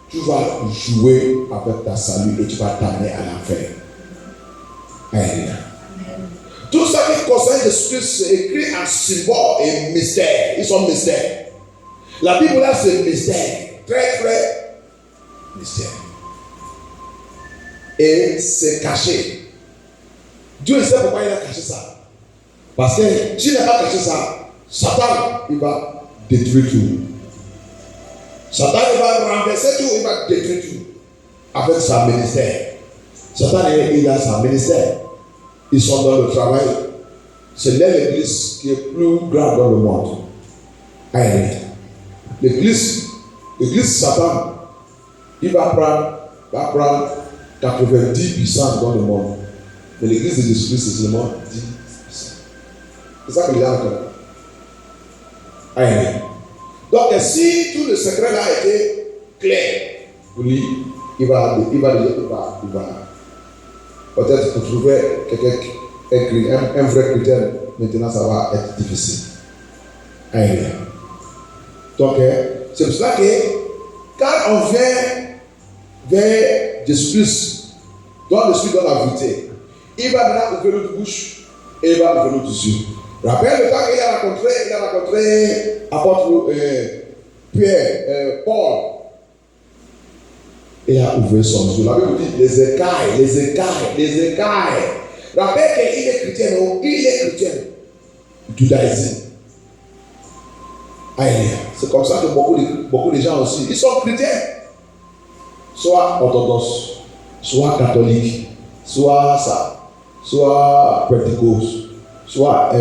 tu vas jouer avec ta salut et tu vas t'amener à l'enfer. Alléluia. Tout ça qui concerne Jésus-Christ, c'est écrit en symbole et mystère. Ils sont mystères. La Bible là, c'est mystère. Très, très mystère. Et c'est caché. Dieu sait pourquoi il a caché ça. Parce que s'il n'a pas caché ça, Satan, il va détruire tout. Satan, il va renverser tout, il va détruire tout. Avec sa ministère. Satan, il a sa ministère. Ils sont dans le travail. C'est l'église qui est plus grande dans le monde. Alléluia. L'église Satan, il va prendre 90% dans le monde. Mais l'église de Jésus-Christ, c'est seulement 10%. C'est ça que les gens entendent. Alléluia. Donc, si tout le secret là a été clair pour lui, il va peut-être pour trouver un vrai chrétien, maintenant ça va être difficile. Alléluia. Donc, c'est pour cela que quand on vient vers Jésus-Christ, dans le Spirit, dans la vérité, il va maintenant ouvrir notre bouche et il va ouvrir nos yeux. Rappelle le temps qu'il a rencontré apôtre Pierre, Paul. Il a ouvert son yeux. La Bible dit les écailles. Rappelle qu'il est chrétien, non? Il est chrétien. Judaïsme. C'est comme ça que beaucoup de gens aussi, ils sont chrétiens. Soit orthodoxes, soit catholiques, soit pentecôtes, soit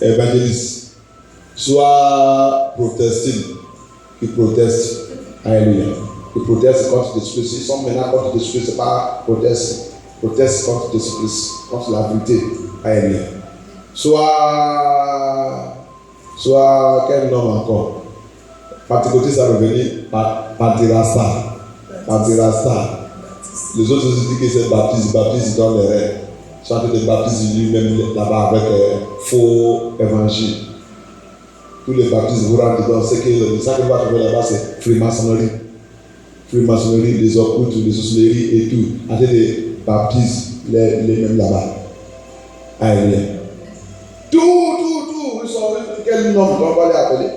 évangélistes, soit protestants qui protestent. Alléluia. Qui protestent contre Jésus-Christ. Ils sont maintenant contre Jésus-Christ, c'est pas protestent contre Jésus-Christ, contre la vérité. Alléluia. Soit quel nom encore? Pentecôtiste, ça revenir Pantirasta. Les autres aussi disent que c'est baptiste dans les rêves. Soit que les baptistes lui-même là-bas avec faux évangile. Tous les baptistes vous rentrent dedans. C'est que ça que vous trouver là-bas, c'est franc-maçonnerie. Franc-maçonnerie, les occultes, les sorcelleries et tout. Avec les baptistes, les mêmes là-bas. Alléluia. Tout, ils sont, quel nom on va les appeler?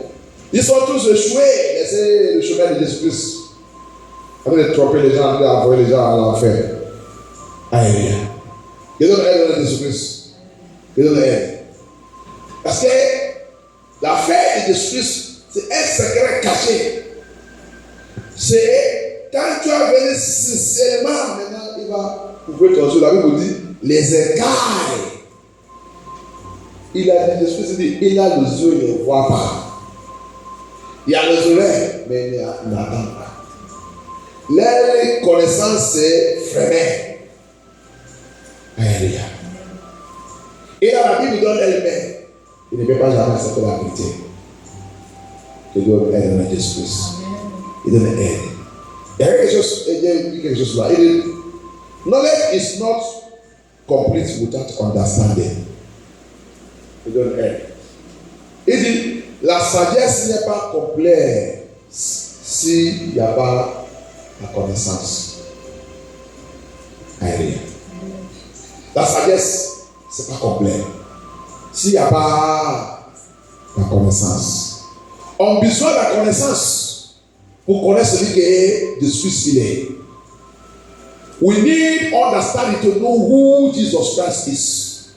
Ils sont tous échoués, laissez le chemin de Jésus-Christ. Avec de tromper les gens, d'envoyer les gens à l'enfer. Alléluia. Que donne aide à Jésus-Christ. Que donne aide. Parce que la fête de Jésus-Christ, c'est un secret caché. C'est quand tu as venu sincèrement, maintenant il va ouvrir ton yeux. La Bible dit les écailles. Il a dit, il a les yeux, il ne voit pas. Il a les oreilles, mais il n'entend pas. Les connaissances, c'est freiné. Alléluia. Et là, la Bible donne elle-même. Il ne peut pas jamais accepter la vérité. Il donne aide à Jésus-Christ. Il donne aide. Il y a quelque chose là. Il dit, knowledge is not complete without understanding. Il donne aide. Il dit, la sagesse n'est pas complète s'il n'y a pas la connaissance. Alléluia. La sagesse, c'est pas complet s'il n'y a pas la connaissance. On a besoin de la connaissance pour connaître celui qui est Jésus il est. We need understanding to know who Jesus Christ is.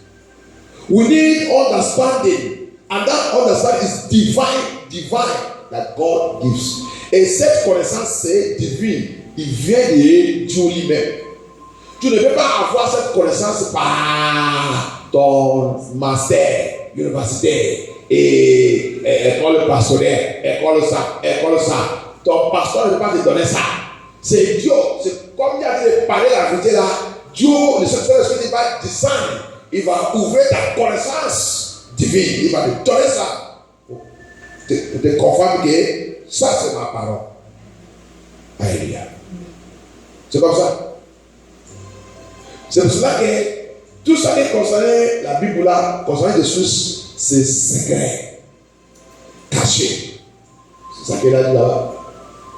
We need understanding, and that understanding is divine that God gives. Et cette connaissance, c'est divine. Il vient de Dieu lui-même. Tu ne peux pas avoir cette connaissance par ton master universitaire et école pastoraire, école ça. Ton pasteur ne peut pas te donner ça. C'est Dieu. C'est comme il a dit de parler la vérité là. Dieu, le Saint-Esprit, va descendre. Il va ouvrir ta connaissance divine. Il va te donner ça. Pour te confirmer que ça, c'est ma parole. Alléluia. C'est comme ça. C'est pour cela que tout ça qui concernait la Bible là, concernant Jésus, c'est secret, caché. C'est ça qu'il a dit là-bas.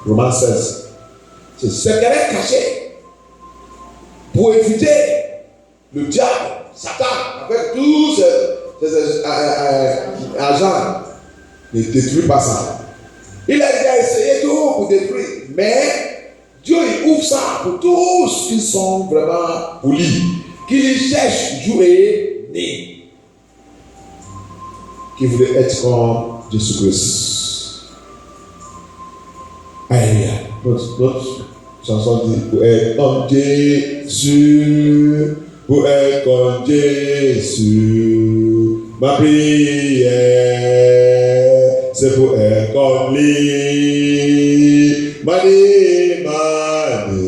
Romains 16. C'est secret caché. pour éviter le diable, Satan, avec tous ses agents, ne détruit pas ça. Il a déjà essayé tout pour détruire, mais Dieu il ouvre ça pour tous qui sont vraiment polis, qui cherchent jour et nuit, qui voulaient être comme Jésus-Christ. Alléluia. Notre chanson dit pour être comme Jésus, pour être comme Jésus. Ma prière, c'est pour être comme lui. Ma demande,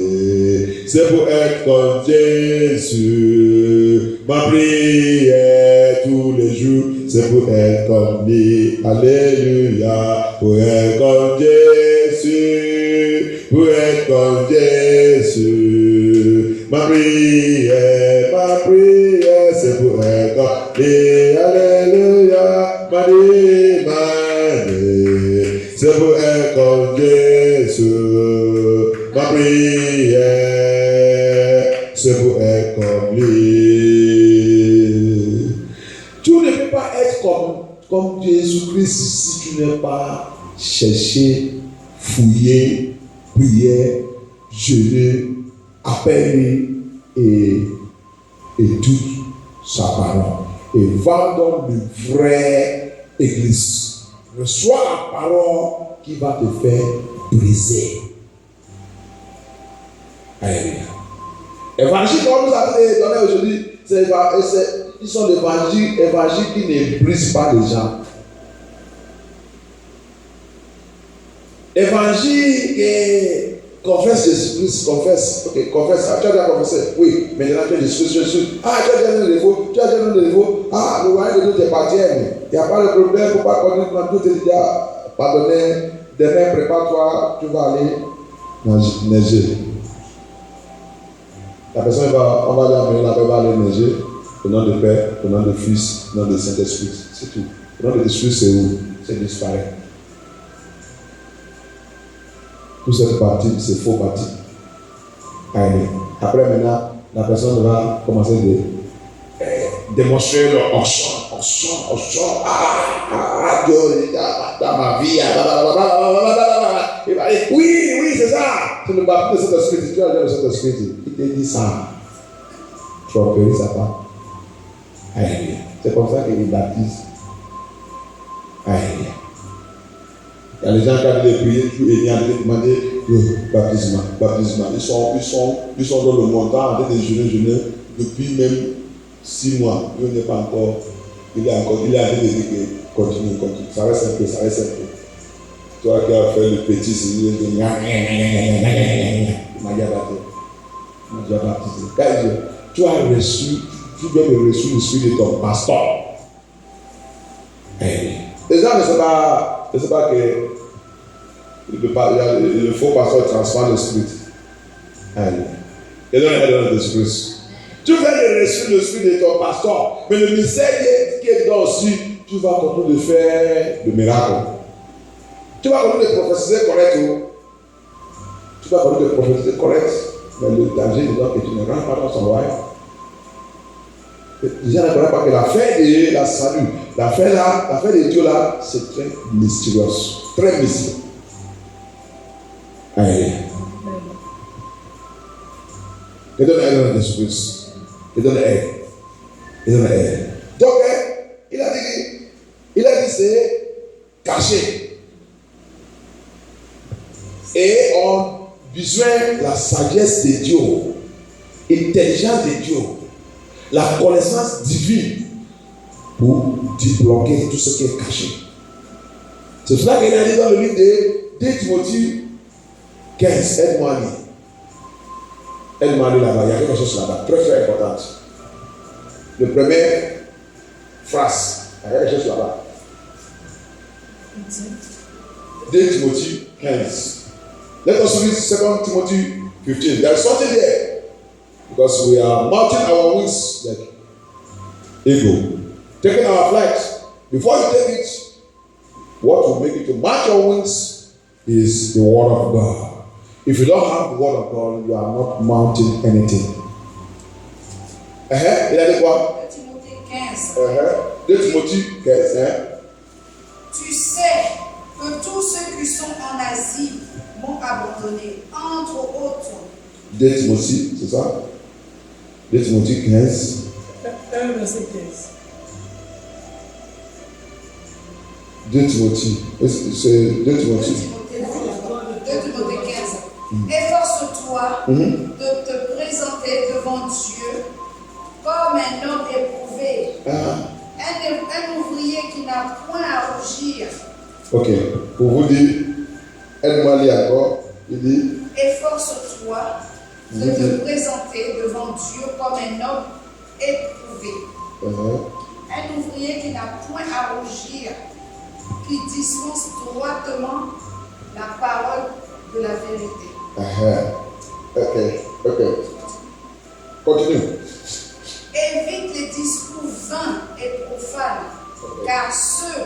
c'est pour être comme Jésus. Ma prière tous les jours, c'est pour être comme lui. Alléluia. Pour être comme Jésus, pour être comme Jésus. Ma prière, c'est pour être comme lui. Alléluia. Ma demande, c'est pour être comme Jésus. Ma prière, c'est pour être comme lui. Tu ne peux pas être comme Jésus-Christ si tu n'es pas cherché, fouillé, prier, jeûner, appeler et toute sa parole. Et va dans une vraie église. Reçois la parole qui va te faire briser. Alléluia. Évangile, comme vous avez donné aujourd'hui, ils sont des évangiles qui ne brisent pas les gens. Évangile qui confesse Jésus-Christ, confesse. Ok, confesse. Tu as déjà confessé. Oui, maintenant tu es Jésus-Christ. Ah, tu as déjà donné le faux. Ah, le royaume de Dieu t'appartient. Il n'y a pas de problème. Il ne faut pas connaître quand tout est déjà pardonné. Demain, prépare-toi. Tu vas aller neiger. La personne on va lui amener la personne va aller neiger. Au nom de Père, au nom de Fils, au nom de Saint-Esprit. C'est tout. Au nom de l'Esprit, c'est où? C'est disparaît. Toute cette partie, c'est faux partie. Allez. Après, maintenant, la personne va commencer à démontrer leur onction. Dieu, dans ma vie. Il va dire, oui, c'est ça. C'est le baptême de Saint-Esprit. Tu as déjà le Saint-Esprit. Il te dit ça. Tromperie, ça part. Alléluia. C'est comme ça qu'il baptise. Alléluia. Il y a les gens qui ont des prières, et ils ont demandé baptisme. Ils sont dans le montant en train de jeûner depuis même 6 mois. Il n'est pas encore. Il est en train de dire continue. Ça reste un peu. Toi qui as fait le petit, il m'a déjà baptisé. Tu dois reçu l'esprit de ton pasteur. Les gens ne savent pas que le faux pasteur transforme l'esprit. Et donc, il y a l'esprit. Tu vas reçu l'esprit de ton pasteur, mais le mystère qui est dedans aussi, tu vas continuer de faire le miracle. Tu vas continuer de prophétiser correct. Mais le danger dedans que tu ne rentres pas dans son royaume. Les gens ne connaissent pas que l'affaire de la salut, l'affaire de Dieu là, c'est très mystérieux. Très mystérieux. Allez. Et donne aide dans l'esprit. Et donne aide. Donc, il a dit c'est caché. Et on a besoin de la sagesse de Dieu, l'intelligence de Dieu, la connaissance divine pour débloquer tout ce qui est caché. C'est cela qu'il a dit dans le livre de 2 Timothée 15. Aide-moi à lire là-bas. Il y a quelque chose là-bas, très très important. Le premier phrase, il y a quelque chose là-bas. 2 Timothée 15. Let us read 2 Timothy 15. There is something there. Because we are mounting our wings like eagle, taking our flight. Before you take it, what will make you to mount your wings is the word of God. If you don't have the word of God, you are not mounting anything. Il a dit quoi? 2 Timothée 15. 2 Timothée 15. Tu sais que tous ceux qui sont en Asie m'ont abandonné, entre autres. 2 Timothée, c'est ça? 2 Timothée 15. 1 verset 15. 2 Timothée. C'est 2 Timothée. 2 Timothée 15. Efforce-toi de te présenter devant Dieu comme un homme éprouvé, un ouvrier qui n'a point à rougir. Ok, pour vous dire, aide-moi à lire encore. Il dit Efforce-toi de te présenter devant Dieu comme un homme éprouvé, un ouvrier qui n'a point à rougir, qui dispense droitement la parole de la vérité. Ok. Continue. Évite les discours vains et profanes, car ceux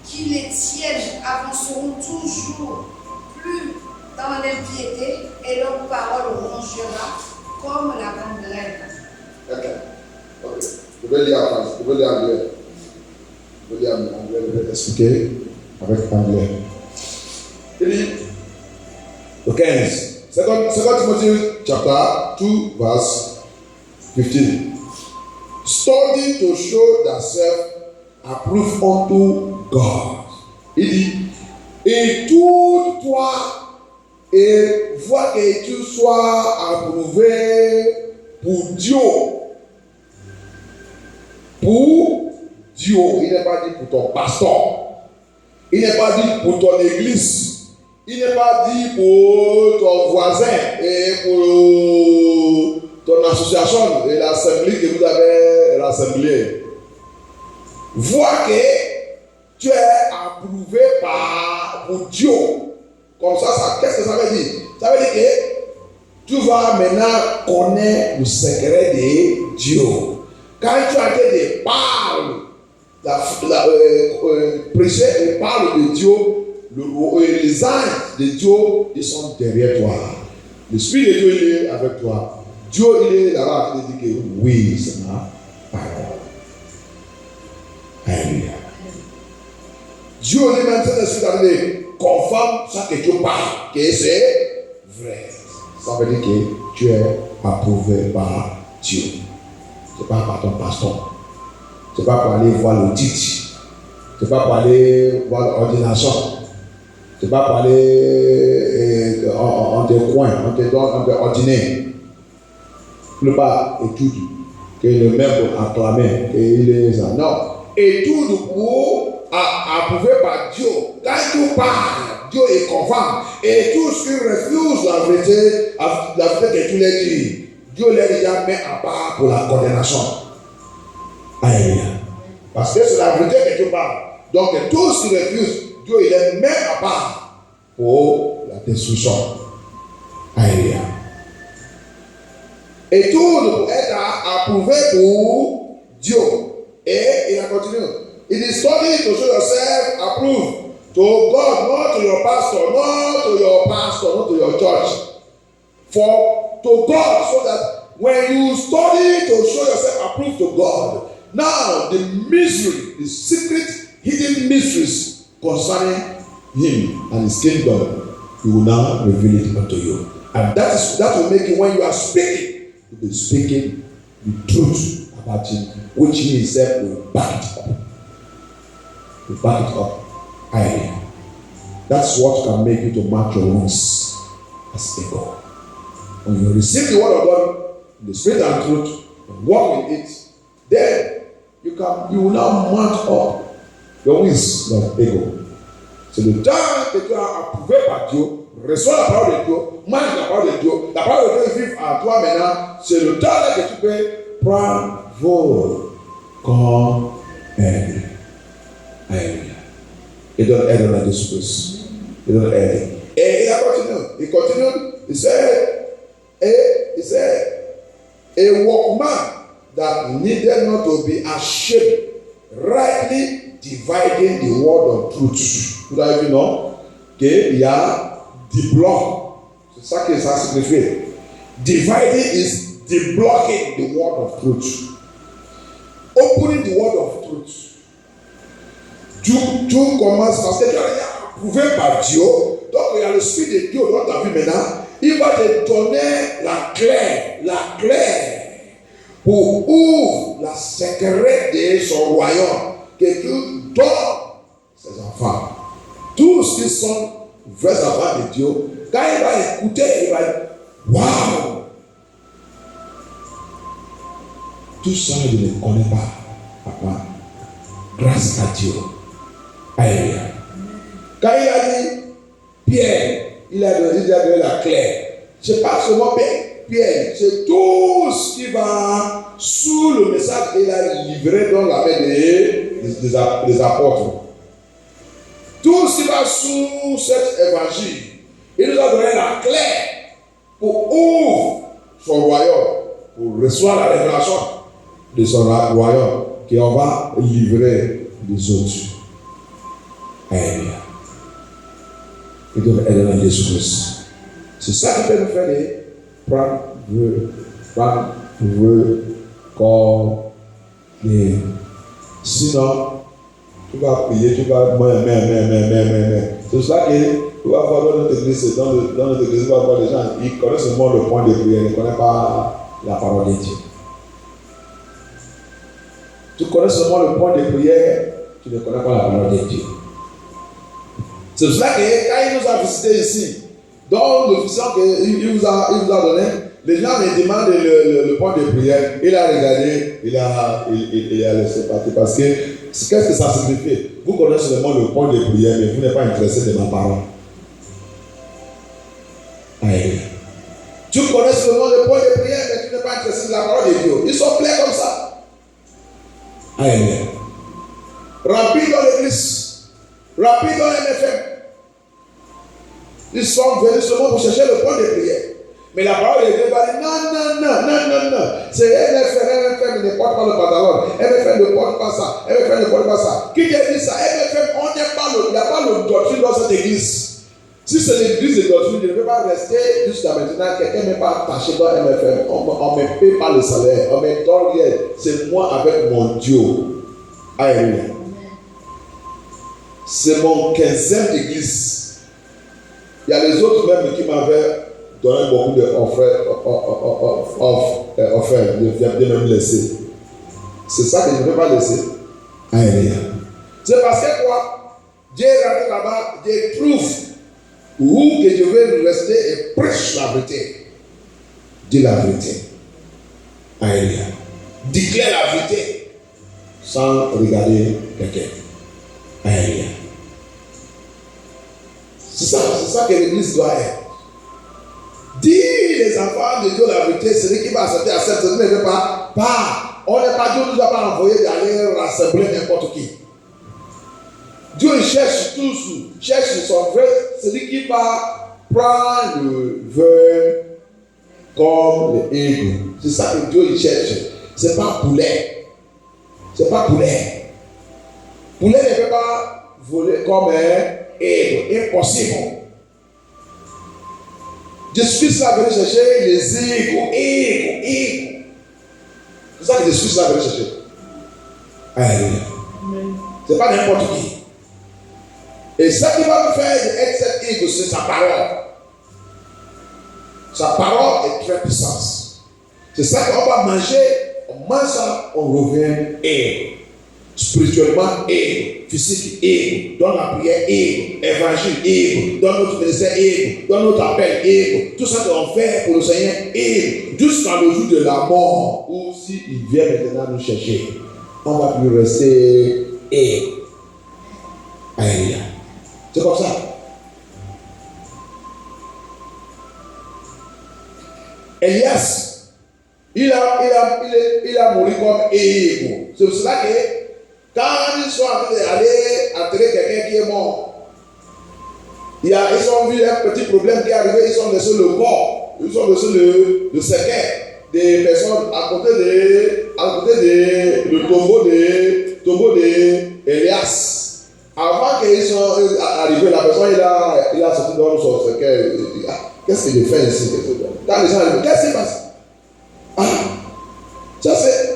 qui les tiennent avanceront toujours plus dans l'impiété et leur parole rongera comme la gangrène. Ok. Je vais lire en français. Je vais lire en anglais. Je vais expliquer avec anglais. Il dit, au 15, 2 Timothy chapter 2, verse 15. Study to show thyself approved unto God. Il dit, étude-toi et vois que tu sois approuvé pour Dieu. Pour Dieu. Il n'est pas dit pour ton pasteur. Il n'est pas dit pour ton église. Il n'est pas dit pour ton voisin et pour ton association et l'assemblée que vous avez rassemblée. Vois que tu es approuvé pour Dieu. Comme ça, qu'est-ce que ça veut dire? Ça veut dire que tu vas maintenant connaître le secret de Dieu. Quand tu as été prêcher et parle de Dieu, les anges de Dieu, ils sont derrière toi. L'Esprit de Dieu, il est avec toi. Dieu, il est là-bas, il dit que oui, c'est ma parole. Alléluia. Dieu lui-même, c'est l'Esprit d'arriver, confirme ça que Dieu parle, que c'est vrai. Ça veut dire que tu es approuvé par Dieu. Ce n'est pas par ton pasteur. Ce n'est pas pour aller voir l'audit. Ce n'est pas pour aller voir l'ordination. Ce n'est pas pour aller en tes coins, on te ordonner. Ne pas étude que le même pour acclamer qu'il est ça. Non. Étude pour approuver par Dieu. Quand Dieu parle, Dieu est conforme. Et tout ce qui refuse la vérité que tu l'as dit, Dieu l'a déjà mis à part pour la condamnation. Alléluia. Parce que c'est la vérité que Dieu parle. Donc tout ce qui refuse, Dieu il est même à part pour la destruction. Alléluia. Et tout pour être approuvé pour Dieu. Et il a continué. Il dit, study to show yourself approved to God, not to your pastor, not to your church. For to God, so that when you study to show yourself approved to God, now the mystery, the secret, hidden mysteries concerning Him and His kingdom, He will now reveal it unto you. And that will make it when you are speaking, you will be speaking the truth about Him, which He Himself will back it up. Will back it up. Hallelujah. That's what can make you to mark your wounds as a God. When you receive the word of God, the spirit and truth, and walk with it, then you will now mount up your wings like eagle. C'est le temps que tu as approuvé par Dieu, reçois la parole de Dieu, mange la parole de Dieu, la parole de Dieu vive en toi maintenant. C'est le temps là que tu peux prendre vol comme aide. Alléluia. Il donne aide dans la disperse. Il donne aide. Et il a continué. Il continue. Il said, a workman that needed not to be ashamed, rightly dividing the word of truth. Vous avez vu, non? Qu'il y a diplôme. C'est ça que ça signifie. Dividing is deblocking the word of truth, opening the word of truth. Tout commence parce que tu as approuvé par Dieu, donc il y a le Spirit de Dieu dans ta vie maintenant. Il va te donner la clé pour ouvrir la secret de son royaume que Dieu donne ses enfants. Tous qui sont vrais enfants de Dieu, quand il va écouter, il va dire waouh! Tout ça, je ne connais pas, papa. Grâce à Dieu. Alléluia. Quand il a dit Pierre, il a donné la clé. Ce n'est pas seulement Pierre, c'est tout ce qui va sous le message qu'il a livré dans la main des apôtres. Tout ce qui va sous cet évangile, il nous a donné la clé pour ouvrir son royaume, pour recevoir la révélation de son royaume, qu'on va livrer les autres. Alléluia. Et donc, elle est dans Jésus-Christ. C'est ça qui peut nous faire prendre comme les. Sinon, tu vas prier, tu vas mais. C'est ça que tu vas voir dans notre église, dans notre église, tu vas voir des gens, ils connaissent seulement le point de prière, ils ne connaissent pas la parole de Dieu. Tu connais seulement le point de prière, tu ne connais pas la parole de Dieu. C'est pour cela que quand il nous a visités ici, dans l'officiant qu'il vous a donné, les gens me demandent le point de prière. Il a regardé, il a laissé partir. Parce que qu'est-ce que ça signifie? Vous connaissez seulement le point de prière, mais vous n'êtes pas intéressé de ma parole. Aïe. Tu connais seulement le point de prière, mais tu n'es pas intéressé de la parole de Dieu. Ils sont pleins comme ça. Aïe. Remplis dans l'église. Remplis dans MFM. Ils sont venus seulement pour chercher le point de prière. Mais la parole de Dieu va dire non. C'est MFM ne porte pas le pantalon. MFM ne porte pas ça. MFM ne porte pas ça. Qui t'a dit ça? MFM, on n'est pas il n'y a pas de doctrine dans cette église. Si c'est l'église de doctrine, je ne peux pas rester jusqu'à maintenant. Quelqu'un n'est pas attaché dans MFM. On ne me paie pas le salaire. On me donne rien. C'est moi avec mon Dieu. Alléluia. C'est mon 15e église. Il y a les autres même qui m'avaient donné beaucoup d'offres, de même laisser. C'est ça que je ne peux pas laisser. Alléluia. C'est parce que quoi? Dieu est rentré là-bas, Dieu trouve où que je vais rester et prêche la vérité. Dis la vérité. Alléluia. Déclare la vérité sans regarder quelqu'un. Alléluia. C'est ça que l'église doit être. Dis les enfants de Dieu la vérité, celui qui va accepter, accepte, celui qui ne veut pas. On n'est pas Dieu, ne nous a pas envoyé d'aller rassembler n'importe qui. Dieu cherche toujours, cherche son vrai, celui qui va prendre le vœu comme le aigle. C'est ça que Dieu il cherche. C'est pas poulet. C'est pas poulet. Poulet ne peut pas voler comme un aigle. Impossible. Jésus-Christ là venait chercher les aigles. C'est ça que Jésus-Christ là venait chercher. Alléluia. C'est pas n'importe qui. Et ça qui va nous faire être cet aigle, c'est sa parole. Sa parole est très puissante. C'est ça qu'on va manger. On mange ça, on revient aigle. Spirituellement aigle, physique aigle, dans la prière aigle, évangile aigle, dans notre ministère aigle, dans notre appel aigle, tout ça qu'on fait pour le Seigneur aigle, jusqu'à le jour de la mort, ou s'il vient maintenant nous chercher, on va plus rester aigle. Alléluia. C'est comme ça. Elias, il a mouru comme aigle. C'est pour cela que quand ils sont en train d'aller enterrer quelqu'un qui est mort, ils ont vu un petit problème qui est arrivé, ils ont laissé le corps, ils ont laissé le cercueil des personnes à côté de le tombeau d'Elias. Avant qu'ils soient arrivés, la personne il a sorti dans son cercueil. Qu'est-ce qu'il fait ici? Quand les gens arrivent, qu'est-ce qui se passe? Ah, ça c'est.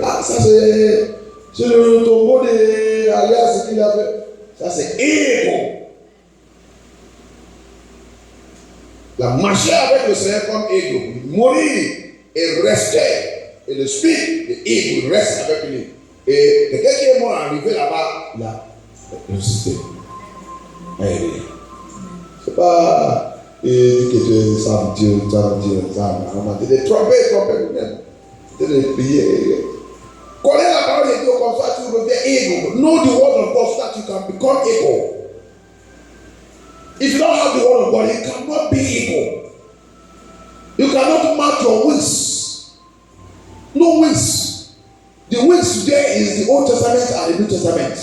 Ah, ça c'est le tombeau de Alias qu'il a fait. Ça c'est ego. La marcher avec le Seigneur comme ego. Mourir et rester. Et le spirit de ego reste avec lui. Et quelqu'un qui est mort arrivé là-bas, il a résisté. C'est pas. Et que tu ça Dieu, tu tromper lui-même. Tu les prier. Connais la parole de Dieu comme ça, tu reviens ego. Know the word of God so that you can become ego. If you don't have the word of God, you cannot be ego. You cannot match your wings. No wings. The wings today is the Old Testament and the New Testament.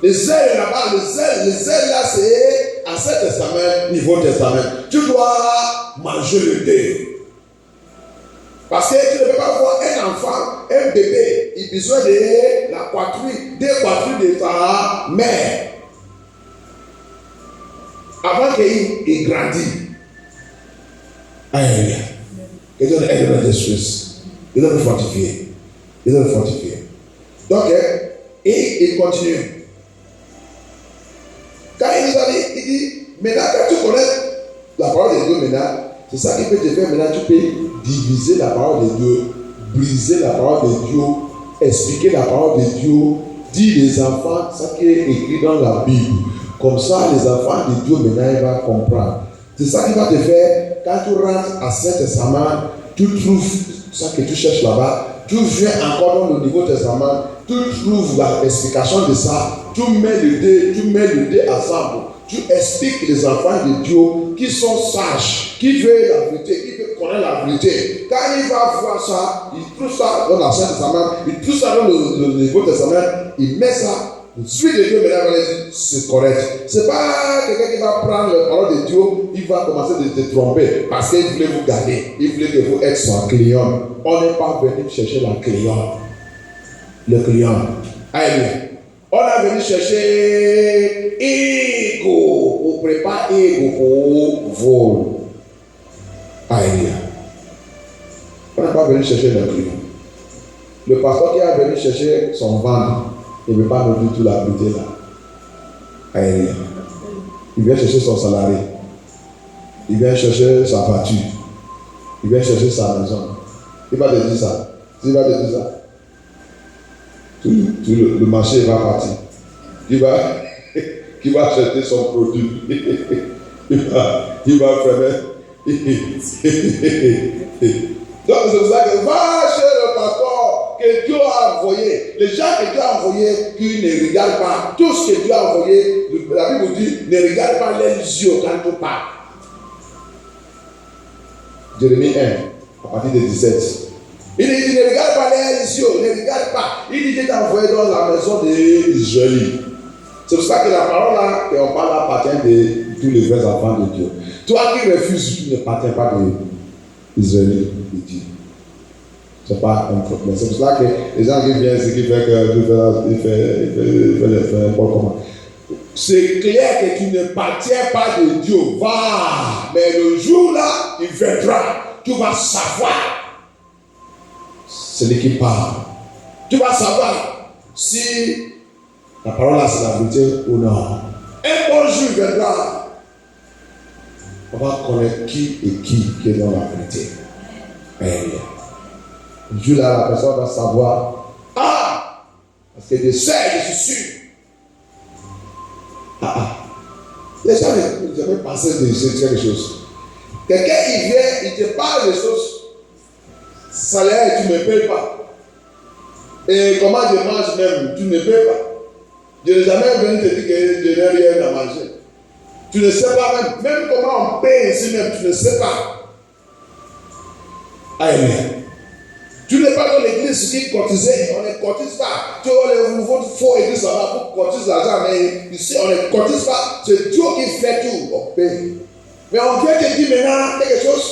Le zèle là-bas, le zèle là c'est Ancien Testament, Nouveau Testament. Tu dois manger le deux. Parce que tu ne peux pas voir un enfant, un bébé, il a besoin de la poitrine, des poitrines de sa mère. Avant qu'il grandisse. Alléluia. Il doit être des choses. Il doit le fortifier. Donc, et il continue. Quand il nous a dit, il dit, maintenant quand tu connais la parole de Dieu maintenant, c'est ça qui peut te faire maintenant, tu peux diviser la parole de Dieu, briser la parole de Dieu, expliquer la parole de Dieu, dire les enfants ce qui est écrit dans la Bible. Comme ça, les enfants de Dieu maintenant ils vont comprendre. C'est ça qui va te faire, quand tu rentres à Saint-Testament, tu trouves ça que tu cherches là-bas, tu viens encore dans le Nouveau Testament, tu trouves l'explication de ça, tu mets le dé ensemble, tu expliques les enfants de Dieu qui sont sages, qui veulent la vérité, qui veulent connaître la vérité. Quand il va voir ça, il trouve ça dans l'Ancien Testament, il trouve ça dans le Nouveau Testament, il met ça. Le suite de Dieu, maintenant, va dire c'est correct. Ce n'est pas quelqu'un qui va prendre la parole de Dieu, il va commencer de te tromper parce qu'il voulait vous garder, il voulait que vous êtes son client. On n'est pas venu chercher la client. Le client. Alléluia. On a venu chercher ego. On prépare ego pour vol. Alléluia. On n'est pas venu chercher le client. Le pasteur qui a venu chercher son ventre, il ne veut pas nous dire toute la vérité là. Alléluia. Il vient chercher son salarié. Il vient chercher sa voiture. Il vient chercher sa maison. Il va te dire ça. Il va te dire ça. Le marché va partir. Il va acheter son produit. il va faire. Donc c'est pour ça que va chez le pasteur que Dieu a envoyé. Les gens que Dieu a envoyés qui ne regardent pas. Tout ce que Dieu a envoyé, la Bible dit, ne regarde pas les yeux quand tu parles. Jérémie 1, à partir de 17. Il dit, ne regarde pas les yeux, ne regarde pas. Il dit, Dieu t'a envoyé dans la maison d'Israël. C'est pour ça que la parole là, qu'on parle là, appartient de tous les vrais enfants de Dieu. Toi qui refuses, tu n'appartiens pas d'Israël, il dit. C'est pas un problème. C'est pour ça que les gens qui viennent, ce qui fait que tu fais n'importe comment. C'est clair que tu ne partiens pas de Dieu. Va. Mais le jour là, il viendra. Tu vas savoir. C'est lui qui parle. Tu vas savoir si la parole là c'est la vérité ou non. Un bon jour viendra. On va connaître qui est dans la vérité. Alléluia. Le jour là, la personne va savoir. Ah! Parce que je sais, je suis sûr. Les gens n'ont jamais pensé de quelque chose. Quelqu'un il vient, il te parle des choses. Salaire, tu ne payes pas. Et comment je mange même, tu ne payes pas. Je n'ai jamais venu te dire que je n'ai rien à manger. Tu ne sais pas même comment on paye ici même, tu ne sais pas. Alléluia. Tu n'es pas dans l'église qui cotisait, on ne cotise pas. Tu vois, votre faux église là-bas, vous cotisez l'argent, mais ici on ne cotise pas. C'est Dieu qui fait tout, on paye. Mais on vient te dire maintenant quelque chose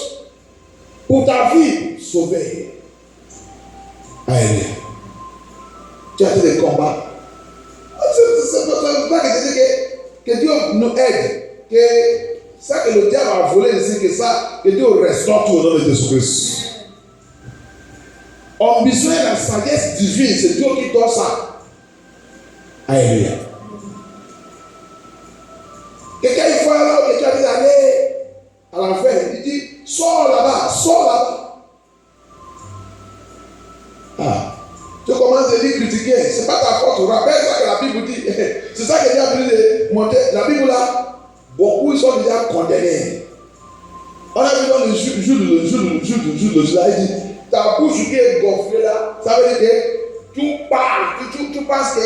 pour ta vie sauvée. Alléluia. Tu as fait des combats. C'est pas que je dis que Dieu nous aide, que Ça que le diable a volé ici, que ça, que Dieu restaure tout au nom de Jésus-Christ. On a besoin de la sagesse divine, c'est Dieu qui donne ça. Alléluia. Quelqu'un il faut là où quelqu'un dit allez à l'enfer, il dit sors là-bas, sors là-bas. Ah, tu commences à dire critiquer, c'est pas ta faute, rappelle ça que la Bible dit. C'est ça que Dieu a voulu monter. La Bible là, beaucoup ils sont déjà condamnés. On a vu dans le jour de cela, il dit ta bouche qui est gonflée là, ça veut dire que tu parles, tu penses que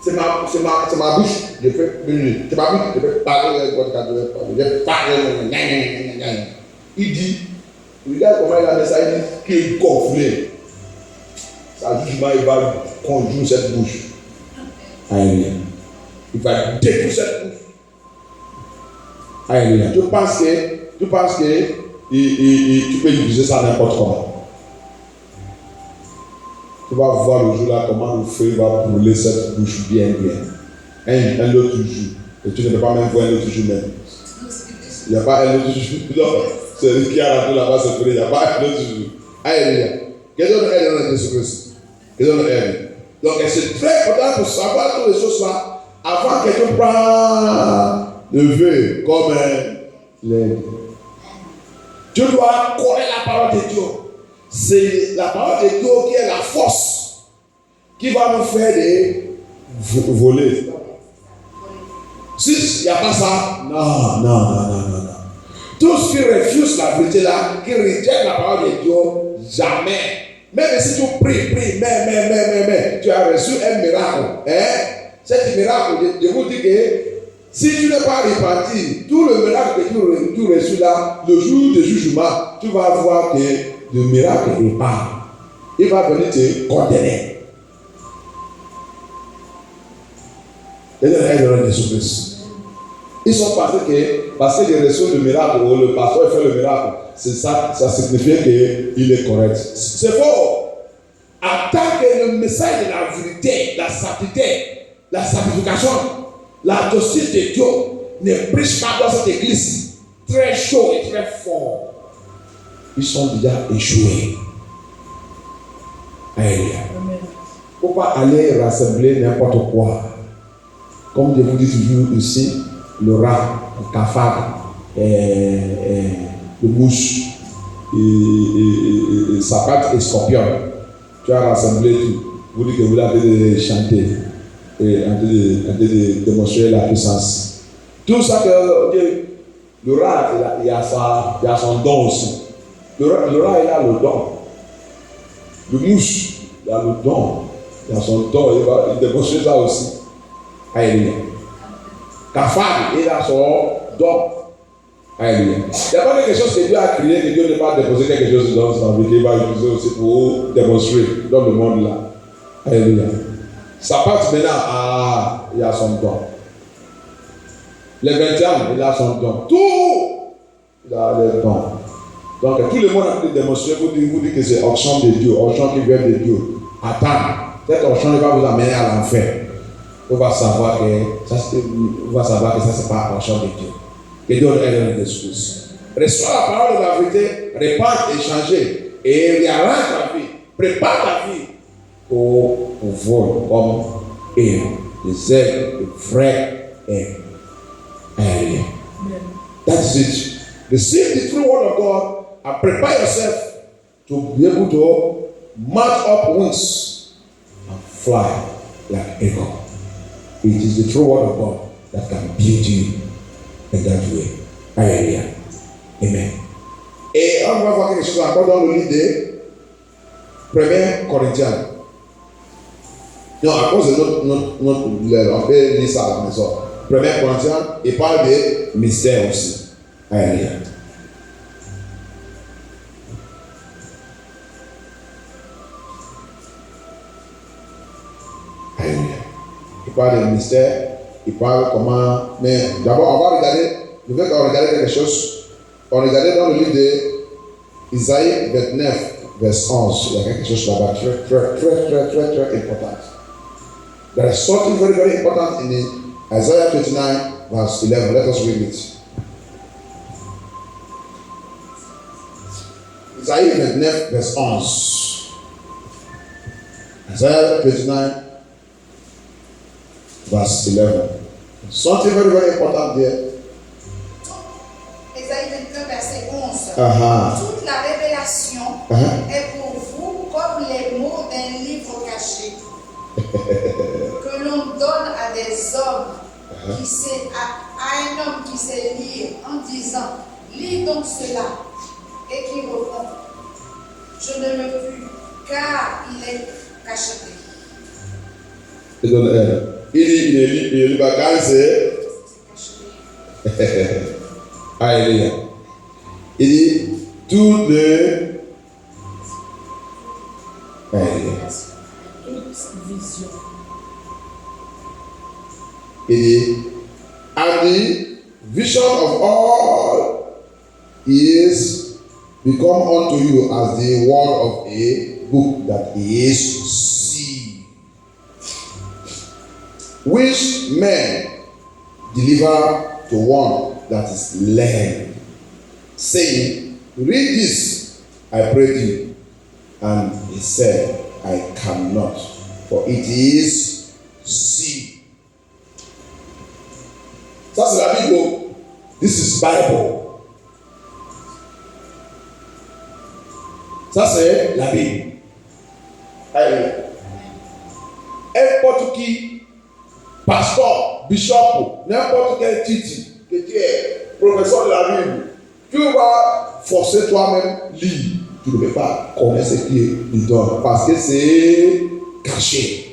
c'est ma bouche, je fais c'est ma bouche, je vais parler, je vais parler. Il dit, regarde comment il a mis ça, il dit qu'il est gonflé. Sa jugement, il va conduire cette bouche. Alléluia. Il va détruire cette bouche. Alléluia. Tu penses que tu peux utiliser ça n'importe comment. Tu vas voir le jour là comment le feu va brûler cette bouche bien. Un autre jour. Et tu ne peux pas même voir un autre jour même. Il n'y a pas un autre jour. Non, c'est lui qui a rentré là-bas, c'est vrai, il n'y a pas un autre jour. Alléluia. Quel est le aide de Jésus-Christ? Quel est le aide? Donc c'est très important pour savoir toutes les choses là avant que tu prends le vœu comme l'aide. Tu dois connaître la parole de Dieu. C'est la parole de Dieu qui est la force qui va nous faire des voler. Si il n'y a pas ça, non. Tous qui refusent la vérité là, qui rejettent la parole de Dieu, jamais. Même si tu pries, mais tu as reçu un miracle. Cet miracle, je vous dis que si tu n'es pas repenti, tout le miracle que tu reçus là, le jour du jugement, tu vas voir que le miracle est pas. Il va venir te condamner. Et le Jésus-Christ. Ils sont pensés que parce qu'ils reçoivent le miracle ou le pasteur fait le miracle, c'est ça signifie qu'il est correct. C'est faux. En tant que le message de la vérité, la sainteté, la sanctification, la justice de Dieu ne prêche pas dans cette église très chaud et très fort, ils sont déjà échoués. Alléluia. Il ne faut pas aller rassembler n'importe quoi. Comme je vous dis toujours ici, le rat, le cafard, le mouche, et sapate et scorpion. Tu as rassemblé tout. Vous dites que vous avez chanté et en train de démontrer la puissance. Tout ça que le rat, il a son don aussi. Le rat, il a le don. Le mouche, il a le don. Il a son don, il démontre ça aussi. Alléluia. Cafard, il a son don. Alléluia. Il n'y a pas quelque chose que Dieu a créé, que Dieu ne va pas déposer quelque chose dans sa vie, qu'il va utiliser aussi pour démontrer dans le monde là. Alléluia. Ça passe maintenant, il a son don. Les 21, il a son don. Tout, il a le don. Donc tout le monde a pu démontrer, vous dites que c'est onction de Dieu, onction qui vient de Dieu. Attends, cette onction va vous amener à l'enfer. On va savoir que ça, c'est pas onction de Dieu. Que Dieu aide dans Jésus-Christ. Reçois la parole de la vérité, répand et changer. Et réarrange ta vie. Prépare ta vie pour vol comme et les ailes, les vrais et aériens. That is it. Receive the true word of God and prepare yourself to be able to mount up wings and fly like eagle. It is the true word of God that can build you in that way. Alléluia. Amen. Et on va voir quelque chose encore dans le livre de 1 Corinthiens. Non, à cause de notre on peut lire ça à la maison. 1 Corinthiens, il parle de mystère aussi. Alléluia. Alléluia. Il parle de mystère. Il parle comment. Mais d'abord, on va regarder. Je veux qu'on regarde quelque chose. On regardait dans le livre d'Isaïe 29, verset 11. Il y a quelque chose là-bas très important. There is something very, very important in Isaiah 29, verse 11. Let us read it. Isaïe 29, verset 11. Isaiah 29, verse 11. Something very, very important there. Ésaïe 29, verset 11. Uh-huh. Toute la révélation est pour vous comme les mots d'un livre caché que l'on donne à des hommes à un homme qui sait lire en disant lis donc cela et qui répond je ne le puis car il est cacheté. Il est vacances. Alléluia. Il dit tout le vision. Il dit and the vision of all is become unto you as the word of a book that is sealed, which men deliver to one that is learned, saying, read this, I pray thee. And he said, I cannot, for it is sealed. Ça c'est la Bible. This is Bible. Ça c'est la Bible. N'importe qui, pasteur, bishop, n'importe quel titre que tu es, professeur de la Bible, tu vas forcer toi-même lire. Tu ne peux pas connaître ce qu'il donne parce que c'est caché.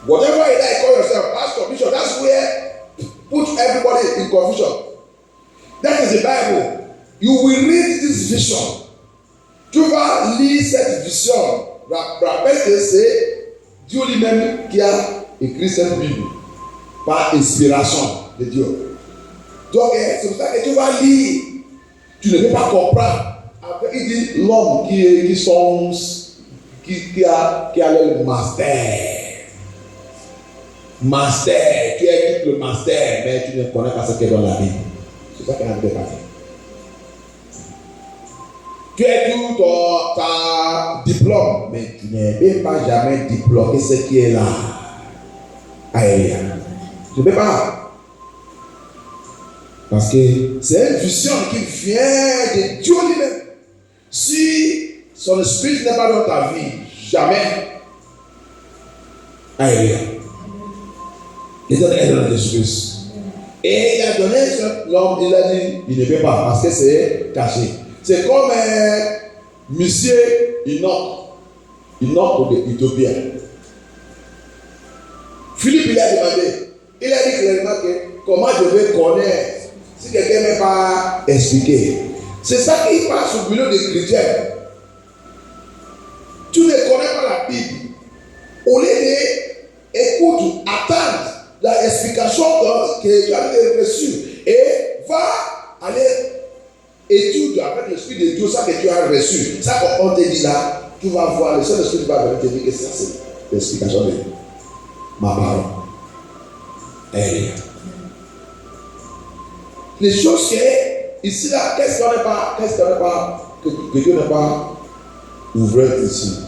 Whatever you like, call yourself pastor, bishop, that's where put everybody in confusion. That is the Bible. You will read this vision. Tu vas lire cette vision. Rappelle que c'est Dieu lui-même qui a écrit cette Bible par inspiration de Dieu. Donc, c'est pour ça que tu vas lire. Tu ne peux pas comprendre. Après, il dit l'homme qui a le master. Master, tu écoutes le master, mais tu ne connais pas ce qu'il y a dans la Bible. C'est ça qu'il a de passer. Tu as tout ta diplôme, mais tu ne peux pas jamais diplômer ce qui est là. Aïe. Tu ne peux pas. Parce que c'est une vision qui vient de Dieu lui-même. Si son esprit n'est pas dans ta vie, jamais. Aïe. Il donne aide à Jésus-Christ. Et il a donné l'homme, il a dit, il ne peut pas, parce que c'est caché. C'est comme monsieur Enoch de Utopia. Philippe, il a demandé, il a dit clairement que comment je vais connaître si quelqu'un ne m'a pas expliqué. C'est ça qui passe au bureau des chrétiens. Tu ne connais pas la Bible. Au lieu d'écouter, attendre l'explication que tu as reçue et va aller étudier avec l'esprit de Dieu ça que tu as reçu. Ça qu'on te dit là, tu vas voir, le seul esprit va venir te dire que ça c'est l'explication de ma parole. Les choses que ici là, qu'est-ce qu'on n'est pas, que Dieu n'a pas ouvert ici.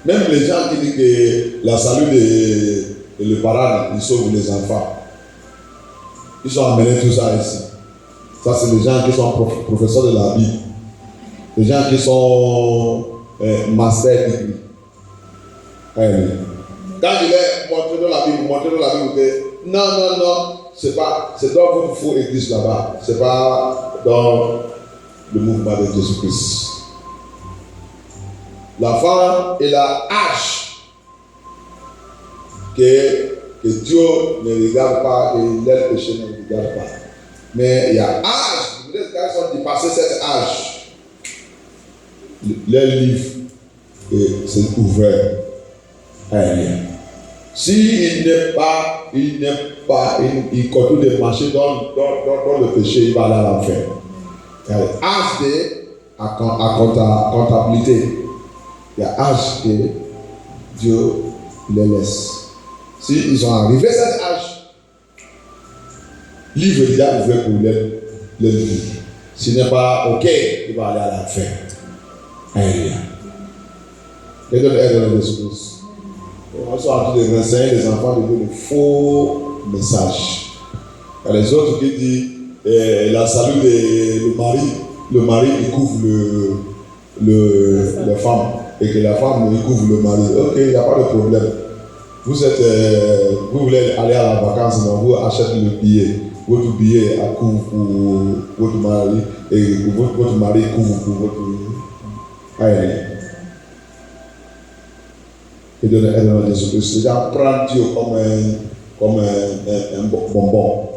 Même les gens qui disent que la salut de le parade, ils sauvent les enfants. Ils sont amenés tout ça ici. Ça, c'est les gens qui sont professeurs de la Bible. Les gens qui sont master degree. Quand je vais montrer dans la Bible que non, c'est dans votre faux église là-bas. C'est pas dans le mouvement de Jésus-Christ. La femme et la hache que Dieu ne regarde pas et leur péché ne regarde pas. Mais il y a âge, les gars sont dépassés cet âge. Leur livre c'est ouvert. S'il il continue de marcher dans le péché, il va aller à l'enfer. Âge de comptabilité. Il y a âge que Dieu les laisse. S'ils ont arrivé à cet âge, Livre déjà ouvert pour le livre. S'il n'est pas OK, il va aller à la fin. Alléluia. Et donc, aide dans les choses. On va en train de renseigner les enfants de donner de faux messages. Il y a les autres qui disent la salut le mari il couvre la femme et que la femme il couvre le mari. Ok, il n'y a pas de problème. Vous voulez aller à la vacance, donc vous achetez le billet. Votre billet couvre pour votre mari et votre mari couvre pour votre. Allez. Et de Jésus-Christ. Les gens prennent Dieu comme un bonbon.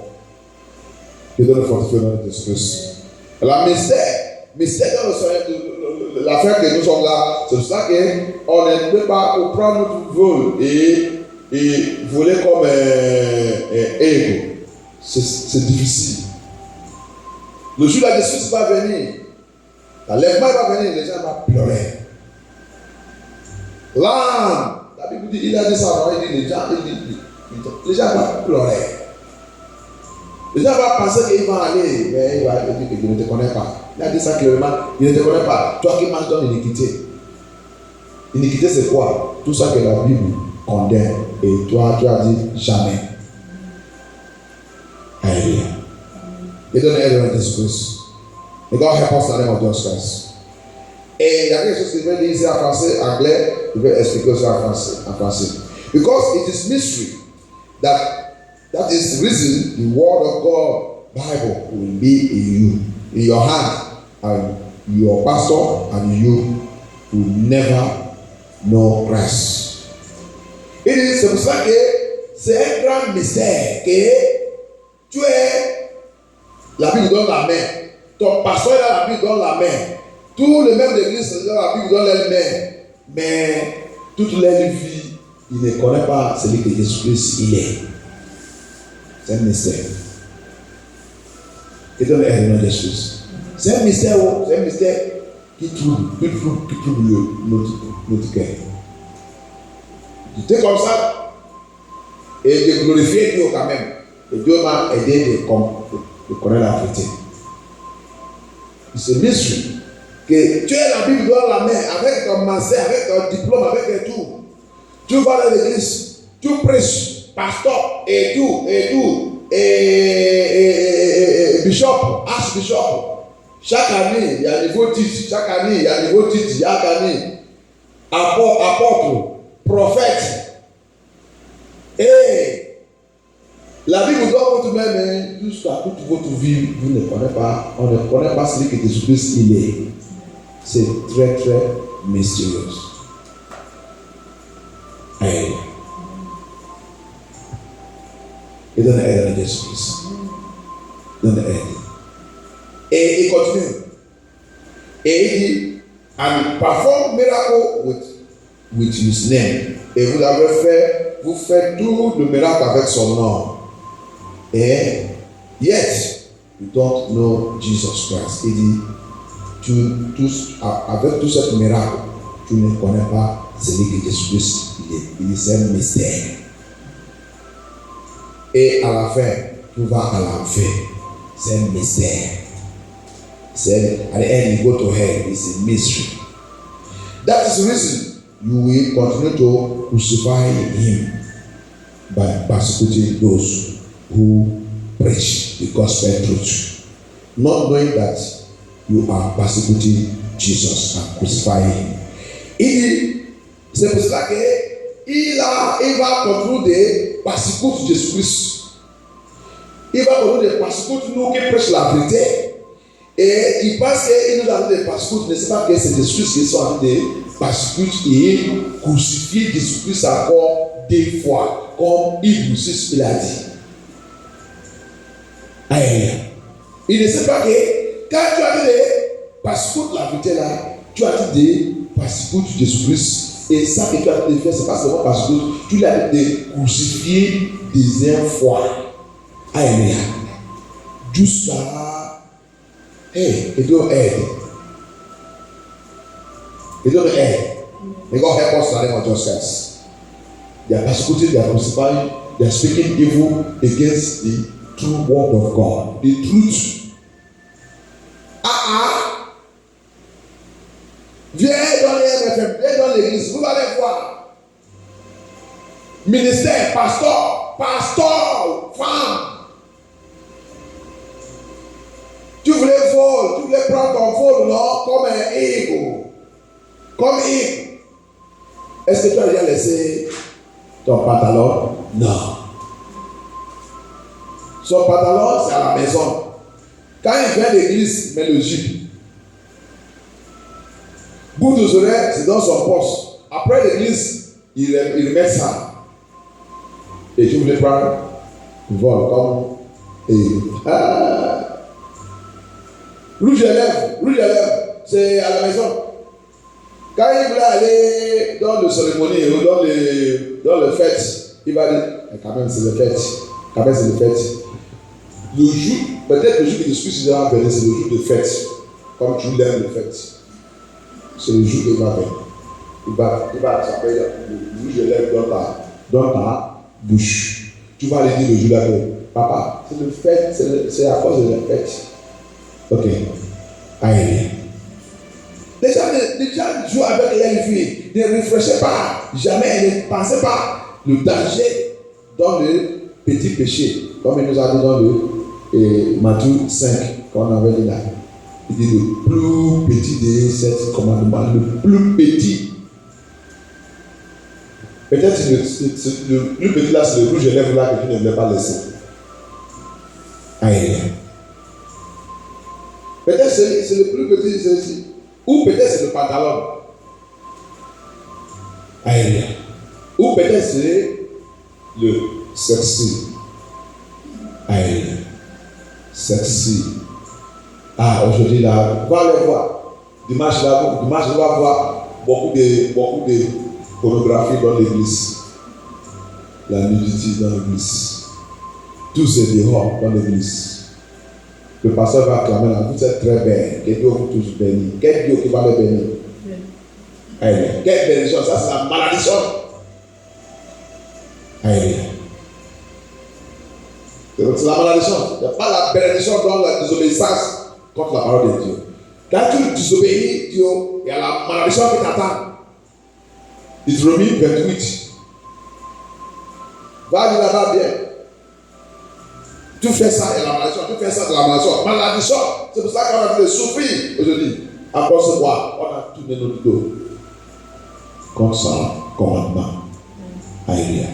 Et de le fortifier dans Jésus-Christ. La mystère dans l'affaire que nous sommes là, c'est pour ça qu'on ne peut pas prendre notre vol et voler comme un héros. C'est difficile. Le jour où la justice va venir, l'enlèvement va venir, les gens vont pleurer. L'âme, la Bible dit, il a dit ça, il dit, les gens vont pleurer. Les gens vont penser qu'il va aller, mais il va dire qu'il ne te connaît pas. Il a dit ça clairement, il ne te connaît pas. Toi qui marches dans l'iniquité. L'iniquité, c'est quoi? Tout ça que la Bible condamne. Et toi, tu as dit jamais. Alléluia. Et donne aide dans Jésus-Christ. Et God help us in the name of Jesus Christ. Et il y a quelque chose qui veut dire ici en français, anglais, je vais expliquer ça en français. Because it is mystery that is the reason the word of God, Bible, will be in your hand, and your pastor and you will never know Christ. C'est pour ça que c'est un grand mystère que tu es, la Bible donne la main, ton pasteur a la Bible donne la main, tous les membres de l'église la Bible donne les mains, mais toute leur vie, ils ne connaissent pas celui que Jésus-Christ il est. C'est un mystère. Et donne l'aide de Jésus. C'est un mystère qui trouble notre cœur. Tu es comme ça et de glorifier Dieu quand même. Et Dieu m'a aidé de connaître la vérité. C'est mystery que tu as la Bible dans la main avec ton master, avec ton diplôme, avec tout. Tu vas dans l'église, tu prêches, pasteur et tout, et bishop, archbishop. Chaque année, il y a un nouveau titre. Chaque année, apôtre, prophète. Et la Bible vous donne votre même jusqu'à toute votre vie, vous ne connaissez pas, on ne connaît pas celui que Jésus-Christ il est. C'est très très mystérieux. Amen. Et donne aide à Jésus-Christ. Donne aide. Et il continue. Et il dit, and perform miracle with his name. Et vous faites tout le miracle avec son nom. Et yet, you don't know Jesus Christ. Il dit, avec tout ce miracle, tu ne connais pas celui que Jésus-Christ il est. Il dit, c'est un mystère. Et à la fin, tu vas à l'enfer. C'est un mystère. At the end, you go to hell. It's a mystery. That is the reason you will continue to crucify him by persecuting those who preach the gospel truth, not knowing that you are persecuting Jesus and crucifying him. C'est pour cela qu'il va continuer de persécuter Jésus-Christ. Il va continuer de persécuter nous qui prêchent la vérité. Et il pense qu'il nous a donné des persécuter, ne sait pas que c'est Jésus-Christ qui sont en train de persécuter et crucifier Jésus-Christ encore 2 fois, comme Hébreux 6 il a dit. Amen. Il ne sait pas que quand tu as dit de persécuter la vérité là, tu as dit de persécuter Jésus-Christ. Et ça que tu as dit de faire, c'est pas seulement persécuter, tu l'as dit de crucifier 2e fois. Amen. Jusqu'à hey, it don't end. It don't end. May God help us in the name of Jesus. They are persecuting, they are crucifying, they are speaking evil against true word of God, the truth. Viens dans les MFM, viens dans l'église, vous allez voir. Ministère, pasteur, femme. Tu voulais voler, tu voulais prendre ton vol, non, comme un higo. Comme higo. Est-ce que tu as déjà laissé ton pantalon? Non. Son pantalon, c'est à la maison. Quand il vient à l'église, il met le jupe. Bout de oreilles, c'est dans son poste. Après l'église, il met ça. Et tu voulais prendre le vol comme. Rouge à lèvres, c'est à la maison. Quand il voulait aller dans le cérémonie ou dans le fête, il va dire, quand même c'est le fête. Le jour, peut-être le jour que l'Esprit sera venu, c'est le jour de fête. Comme tu l'aimes le fête. C'est le jour qu'il va venir. Il va s'appeler le rouge à lèvres dans ta bouche. Tu vas aller dire le jour d'après, papa, c'est le fête, c'est à cause de la fête. Ok. Aïe. Les gens jouent avec les filles, ne réfléchissez pas, jamais, ne pensez pas le danger dans le petit péché, comme il nous a dit dans le Matthieu 5, qu'on avait dit là. Il dit le plus petit des 7 commandements, le plus petit. Peut-être le plus petit là, c'est le rouge à lèvres là que tu ne voulais pas laisser. Aïe. Peut-être c'est le plus petit, c'est ici. Ou peut-être c'est le pantalon. Aïe. Ou peut-être c'est le sexy. Aïe. Sexy. Aujourd'hui là, on va aller voir. Dimanche là, on va voir beaucoup de pornographie dans l'église. La nudité dans l'église. Tout c'est dehors dans l'église. Le pasteur va acclamer là, vous êtes très belle. Que Dieu vous tous bénisse. Quel Dieu qui va les bénir? Aïe. Quelle bénédiction, ça c'est la malédiction. Aïe. C'est la malédiction. Il n'y a pas la bénédiction dans la désobéissance contre la parole de Dieu. Quand tu désobéis Dieu, il y a la malédiction qui t'attend. Deutéronome 28. Va aller là-bas bien. Tu fais ça, il y a la malédiction. Tu fais ça, de la malédiction. Malédiction. C'est pour ça qu'on a fait souffrir aujourd'hui. À cause de quoi? On a tourné notre dos contre ça, commandement. Aïe.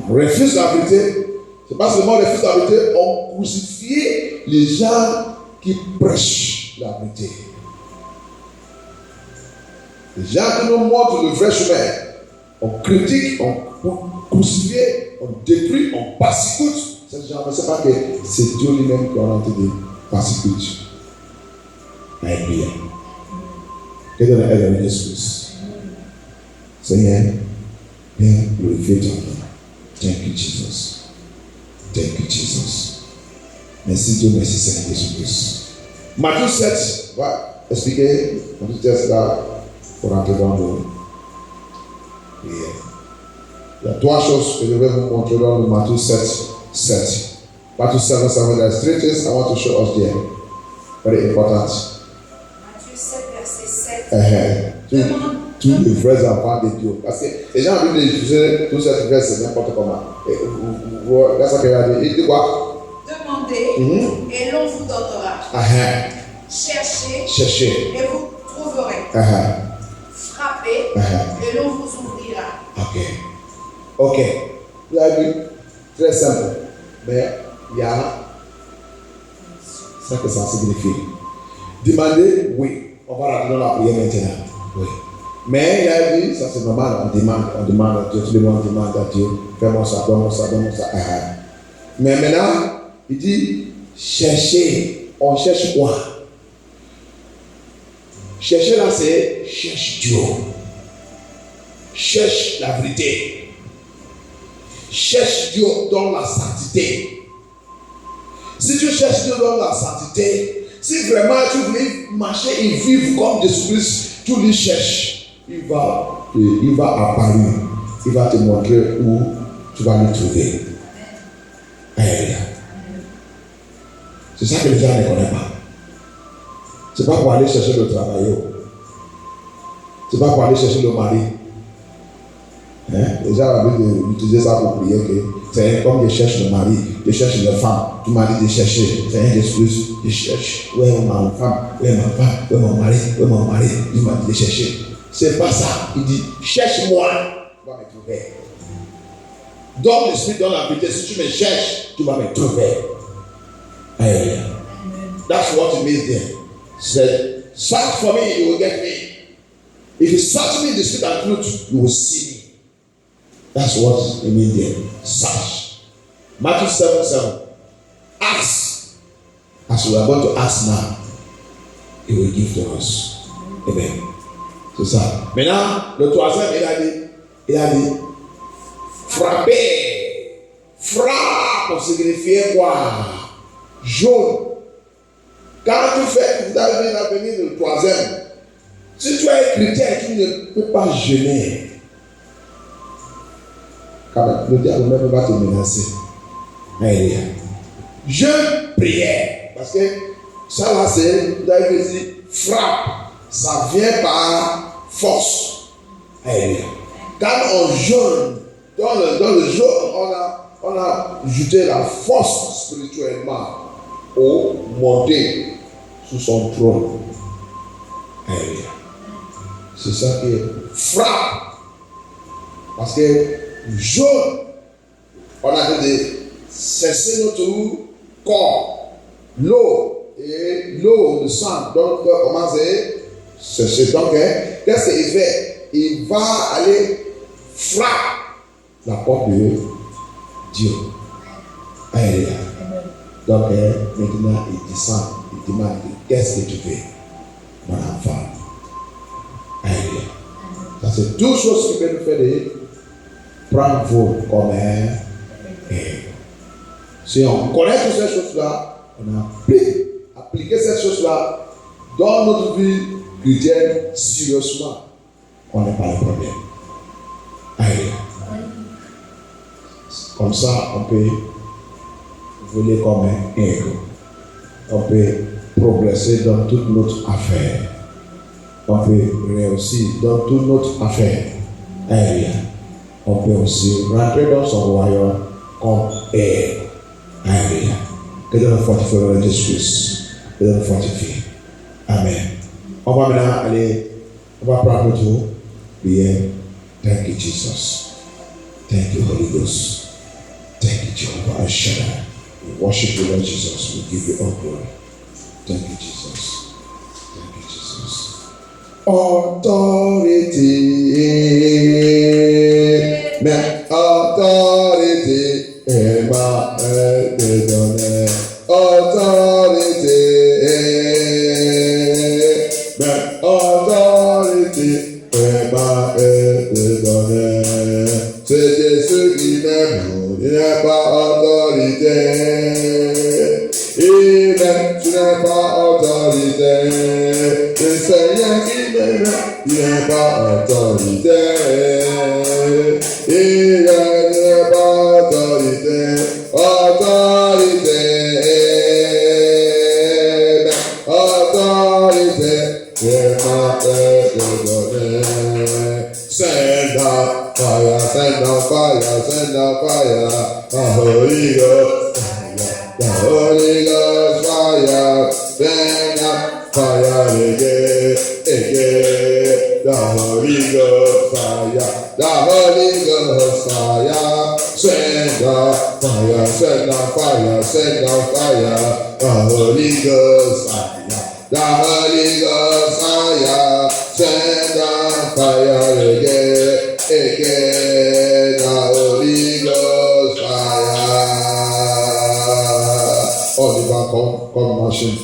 On refuse la vérité. C'est pas seulement on refuse la vérité, on crucifie les gens qui prêchent la vérité. Les gens qui nous montrent le vrai chemin, on critique, on crucifie, on détruit, on persécute. Ces gens ne savent pas que c'est Dieu lui-même qui a entendu de persécuter. Alléluia. Que Dieu nous aide à Jésus. Seigneur, viens glorifier ton nom. Thank you, Jesus. Thank you, Jesus. Merci Dieu, merci Seigneur Jésus-Christ. Matthieu 7 va expliquer Matthieu 7 là pour rentrer dans le prière. Il y a trois choses que je vais vous montrer dans le Matthieu 7. Matthieu 7, there's three things I want to show us there. Very important. Matthieu 7, verset 7. Tous les vrais enfants de Dieu. Parce que les gens ont vu utiliser tout cette verset n'importe comment. Regardez ça qu'il a dit. Il dit quoi? Demandez et l'on vous donnera. Cherchez et vous trouverez. Frappez et l'on vous ouvrira. Ok. Vous avez vu? Très simple. Mais il y a ça que ça signifie. Demandez, oui. On va rentrer dans la prière maintenant. Oui. Mais il a dit, ça c'est normal, on demande à Dieu, tout le monde demande à Dieu, fais-moi ça, donne-moi ça. Mais maintenant, il dit, cherchez, on cherche quoi? Chercher là, c'est cherche Dieu. Cherche la vérité. Cherche Dieu dans la sainteté. Si tu cherches Dieu dans la sainteté, si vraiment tu veux marcher et vivre comme Jésus-Christ, tu lui cherches. Il va apparaître. Il va te montrer où tu vas le trouver. Alléluia. C'est ça que les gens ne connaissent pas. C'est pas pour aller chercher le travail. C'est pas pour aller chercher le mari. Les gens ont envie d'utiliser ça pour prier que c'est comme je cherche le mari, je cherche la femme. Tu m'as dit de chercher. C'est un excuse. Je cherche. Où est ma femme? Où est ma femme? Où est mon mari? Où est mon mari? Tu m'as dit de chercher. C'est pas ça. Il dit cherche-moi. Tu vas me trouver. Donne l'esprit, donne la vérité. Si tu me cherches, tu vas me trouver. Amen. That's what it means there. Said, search for me, you will get me. If you search me in the spirit and truth, you will see me. That's what it means there. Search. Matthew 7:7. Ask. As we are going to ask now, he will give to us. Amen. C'est ça. Maintenant, le troisième, il a dit, frapper. Frappe signifie quoi? Jaune. Quand tu fais, vous avez l'avenir le troisième. Si tu es un chrétien, tu ne peux pas jeûner. Car le diable même va te menacer. Alléluia. Jeûne, prière. Parce que ça là, c'est, vous avez dit, frappe. Ça vient par force. Alléluia. Quand on jeûne, dans le jeûne, on a ajouté la force spirituellement au monter sous son trône. Alléluia. C'est ça qui frappe. Parce que jaune, on a dit de cesser notre corps. L'eau et l'eau, le sang, donc comment c'est cesser. Donc, qu'est-ce qu'il fait? Il va aller frapper la porte de Dieu. Alléluia. Donc, maintenant, il descend, il demande, qu'est-ce que tu fais, mon enfant? Alléluia. Ça, c'est deux choses qui peuvent nous faire de prendre vous comme un héros. Si on connaît toutes ces choses-là, on a appliqué ces choses-là dans notre vie chrétienne sérieusement, on n'est pas le problème. Alléluia. Comme ça, on peut voler comme un héros. On peut progresser dans toute notre affaire. On peut réussir dans toute notre affaire. Alléluia. On peut aussi rentrer dans son royaume comme héros. Alléluia. Que Dieu nous fortifie au nom de Jésus. Que Dieu nous fortifie. Amen. On va maintenant aller, on va prendre notre prière. Thank you, Jesus. Thank you, Holy Ghost. Thank you, Jehovah Shaddai. We worship you, Lord Jesus. We give you all glory. Thank you, Jesus. Thank you, Jesus. Authority, mais authority, Emmanuel te donné. Authority, mais authority, Emmanuel te donné. C'est Jésus qui m'aime, il n'est pas autorité. Il m'aime, tu n'es pas autorité. Le Seigneur qui m'aime, il n'est pas autorité. Il n'est pas autorité. Autorité. Autorité. Il m'a été donné. Send out fire, send out fire, send out fire. The Holy Ghost fire, the Holy Ghost fire. Send out fire again, again. The Holy Ghost fire, the Holy Ghost fire. Send out fire, send out fire, send out fire. The Holy Ghost fire, the Holy Ghost fire. Send out fire again, again. The Holy Ghost fire. Oh, divine, come machine.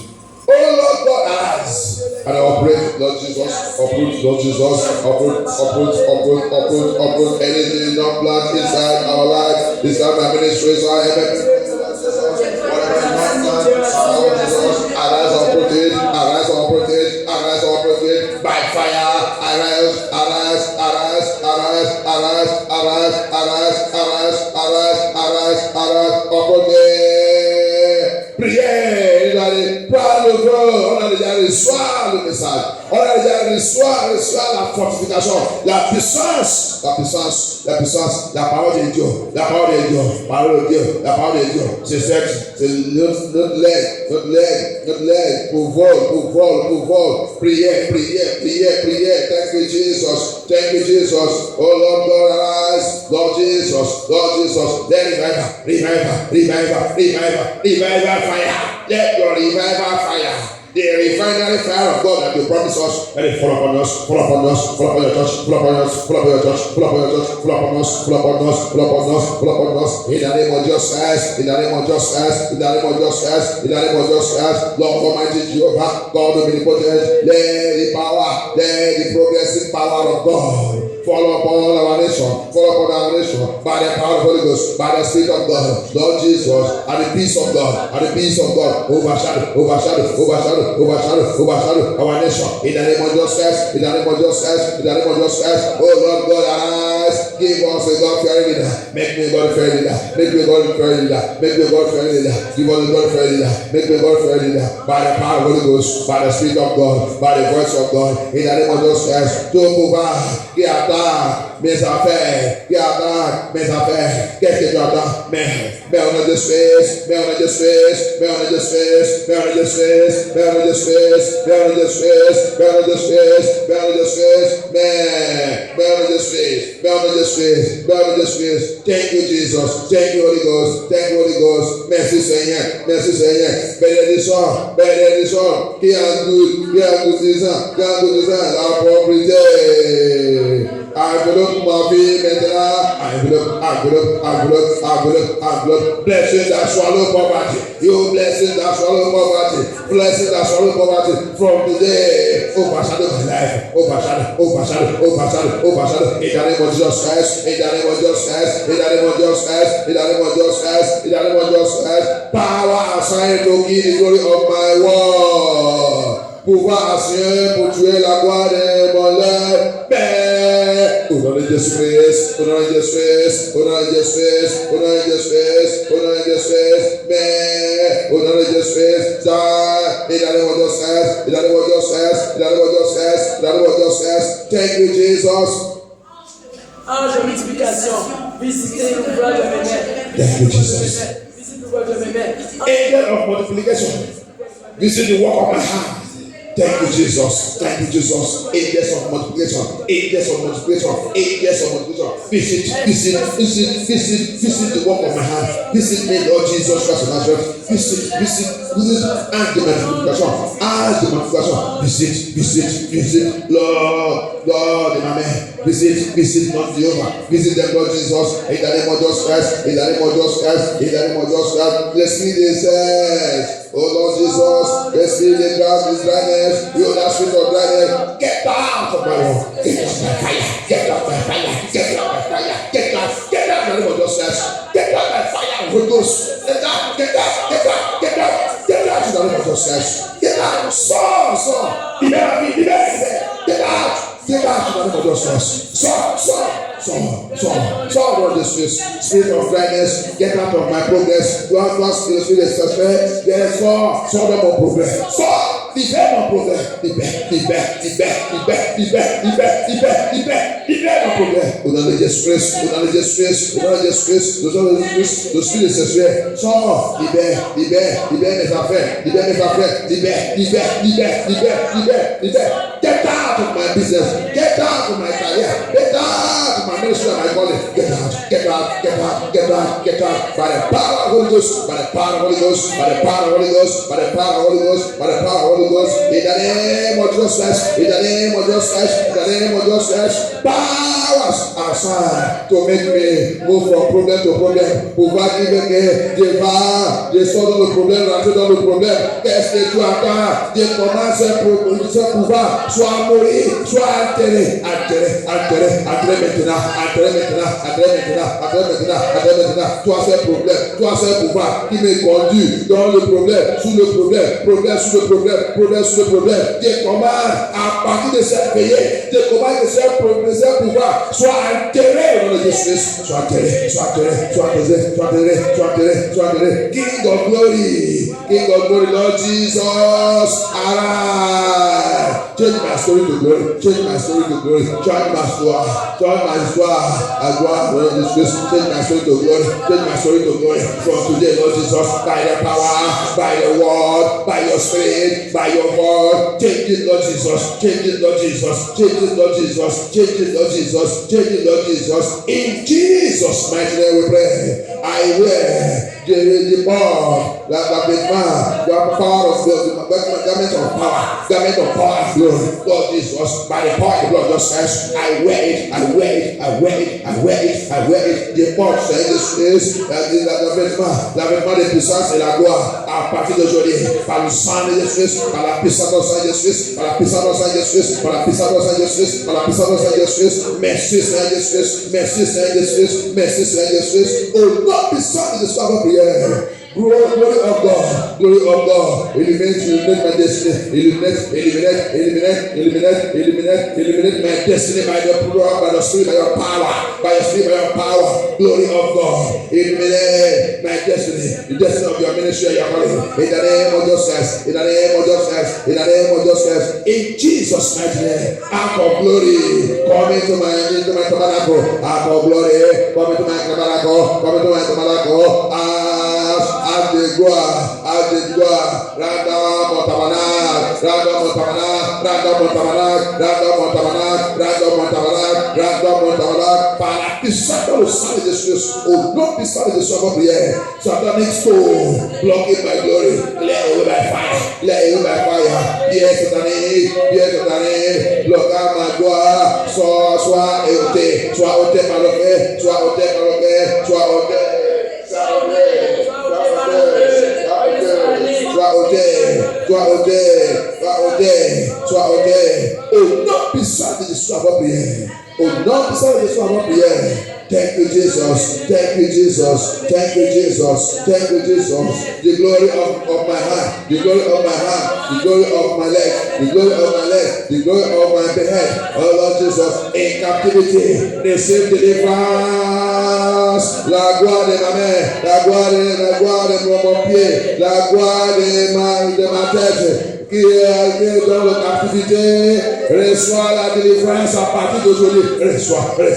Oh Lord God, arise and operate, Lord Jesus, uproot, Lord Jesus, uproot anything not planned inside our life, inside my ministry, so I have arise, by fire, arise, priez on a déjà reçu le message. On a déjà reçu la fortification, la puissance, la parole de Dieu, la parole de Dieu, la parole de Dieu. C'est notre leg, pour vol. Prière. Thank you, Jesus. Oh Lord God, arise, Lord Jesus. Let revival fire. Let your revival fire. The refinery fire of God that you promise us, let it fall upon us, fall upon your church, fall upon us. In the name of Jesus, Lord Almighty Jehovah, God omnipotent, let the power, let the progressive power of God fall upon our nation, by the power of the Holy Ghost, by the Spirit of God, Lord Jesus, and the peace of God, overshadow our nation. In the name of Jesus, oh Lord God, arise, give us a God-fearing leader, make me a God-fearing leader, give us a God-fearing leader, by the power of the Holy Ghost, by the Spirit of God, by the voice of God, in the name of Jesus, to pouvoir, qui attaque mes affaires, qu'est-ce que tu attends? Mais on a de space, Thank you, Jesus. Thank you, Holy Ghost. Merci Seigneur. Bénédiction. Qui a good disant, la propriété. Enveloppe ma vie maintenant. Enveloppe. Blessings that swallow poverty. You blessings that swallow poverty. From today, overshadow my life. Overshadow. In the name of Jesus Christ. Power assigned to give the glory of my word. Pouvoir assigné pour tuer la gloire de mon lèvre. Au nom de Jésus Christ, au nom de Jésus Christ, thank you, Jesus. Ange de multiplication, visitez l'ouvrage de mes mains. Thank you, Jesus. Visitez l'ouvrage de mes mains. Angel of multiplication, visit the work of my hand. Thank you, Jesus. Angels of multiplication. Visit the work of my hand. Visit me, Lord Jesus Christ of Nazareth. Visit and the multiplication. Visit, Lord, Amen. Visit not Jehovah. Visit them, Lord Jesus. In the name of Jesus Christ. Bless me, they says. Oh Lord Jesus, let's see the ground is dryness. You that spirit of dryness, get out of my world. Get out by fire. Get out in the name of Jesus. Get out by fire. Holy Ghost. Get out in the name of Jesus. Get out. So. Get out in the name of Jesus. So, Lord Jesus, spirit of dryness, get out of my progress. You have lost the spirit of success. Therefore, show them more progress. So, libère mon progrès. Libère mon progrès. Au nom de Jésus Christ, le spirit de sexuel. Sors, libère mes affaires. Libère. Get out of my business. Get out of my career. Get out of my ministry and my calling. Get out. By the power of Holy Ghost. In the name of Jesus Christ. Powers are assigned to make me move from problem to problem. Pouvoir dire que Dieu va résoudre le problème, rentrer dans le problème. Qu'est-ce que tu attends? Dieu commence ce pouvoir, soit mourir, soit enterrer maintenant. Toi seul problème, toi seul pouvoir qui me conduit dans le problème, sous le problème, problème sous le problème, problème sous le problème. Je commande à partir de cette veillée, je commande que ce pouvoir soit enterré dans le Jésus, soit enterré, soit enterré, soit enterré, soit enterré, soit enterré, soit enterré. King of glory, Lord Jesus, arise. Change my story to glory, change my story to glory, change my story, as gloire, Lord Jesus, change my story to glory, change my story to glory. From today, Lord Jesus, by the power, by the word, by your spirit, by your word, change it, Lord Jesus, change it, Lord Jesus, change it, Lord Jesus, change it, Lord Jesus, change it, Lord Jesus. In Jesus' mighty name we pray. I wear the power, the power of God, garment of power, glory, Lord Jesus, by the power of the blood just says, I wear it, I wear it, I wear it, I wear it, I wear it. The porte c'est la vêtement de puissance et la gloire à partir d'aujourd'hui, par le sang de Jésus, par la puissance de sang de Jésus, par la puissance de sang de Jésus, par la puissance de sang de Jésus, par la puissance de sang de Jésus. Merci Seigneur Jésus, merci Seigneur Jésus, merci Seigneur Jésus. Au nom puissant de Jésus, avant prière. Glory of God, illuminate my destiny, illuminate my destiny by the power, by the spirit, by your power, glory of God, illuminate my destiny, the destiny of your ministry and your calling, in the name of Jesus, in the name of Jesus, in the name of Jesus, in Jesus' mighty name, act of glory, come into my tabernacle, act of glory, come into my tabernacle, as the gloire, Randa Montabanak, par la puissance dans le sang de Jésus, au nom puissant de Jésus, on va prier. Satanic soul, blocking my glory, clear away by fire, Pierre satanique, bloquant ma gloire, soit ôté par le feu, soit ôté. Sois ôté. Au nom puissant de Jésus, on va prier. Au nom puissant de Jésus, on va prier. Thank you, Jesus. Thank you, Jesus. Thank you, Jesus. Thank you, Jesus. The glory of my heart, the glory of my heart, the glory of my leg, the glory of my leg, the glory of my head. Oh Lord Jesus, in captivity, receive deliverance. La gloire de ma main, la gloire de mon pied, la gloire de ma tête. Qui est dans la captivité, reçois la délivrance à partir d'aujourd'hui. Reçois la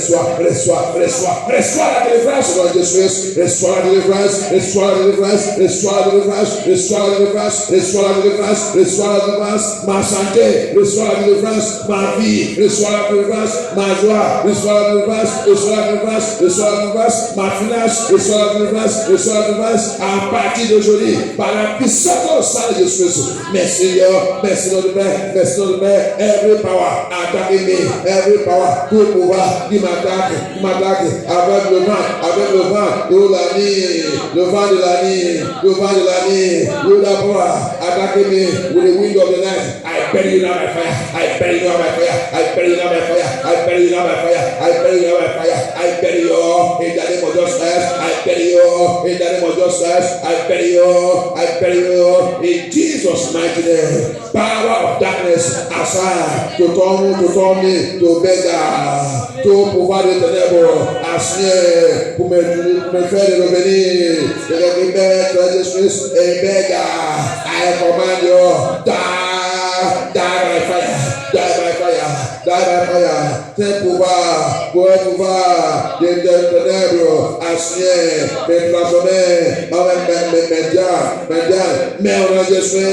délivrance dans Jésus. Reçois la délivrance. Ma santé, reçois la délivrance. Ma vie, reçois la délivrance. Ma joie, reçois la délivrance. Ma finance, reçois la délivrance. À partir d'aujourd'hui, par la puissance de Jésus. Merci. Merci notre Père. Every power attacking me, every power, tout pouvoir qui m'attaque avec le vent de la nuit, le vent de la nuit, with the power attacking me with the wind of the night. I bury you now by fire. I bury you in the name of Jesus. I bury you in Jesus' mighty name. Power of darkness, aside to torment, to beggar, to pouvoir de ténèbres, assigné pour me faire revenir, de remettre Jésus et beggar. I command you, die by fire. Tes pouvoir de ténèbres, assigné, me transformer en médian, mais on a Jésus.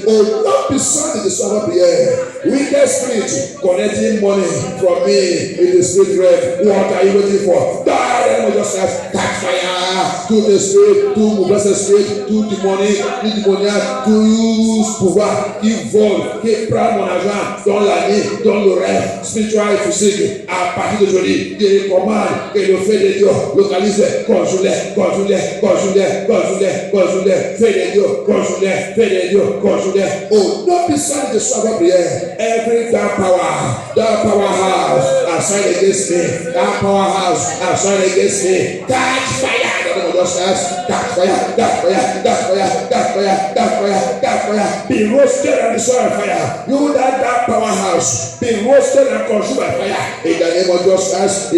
Au nom puissant de Jésus, on va prier. Wicked spirit connecting money from me in the spirit realm. What are you waiting for? Die in the name of of Jesus Christ, catch fire. Tout esprit, tout mauvais esprit, tout démonique, tout démoniaque, tout use pouvoir qui vole, qui prend mon argent dans la nuit, dans le rêve, spirituel et physique, à partir d'aujourd'hui, qui commande, que le fait de Dieu localise, conjure-les, fait de Dieu, conjure-les. Au nom puissant de Jésus, avant prière, every dark powerhouse, assigned against me, that powerhouse, assigned against me, catch fire. Catch fire. Be roasted and destroyed by fire. You that powerhouse, be roasted and consumed by fire. In the name of Jesus,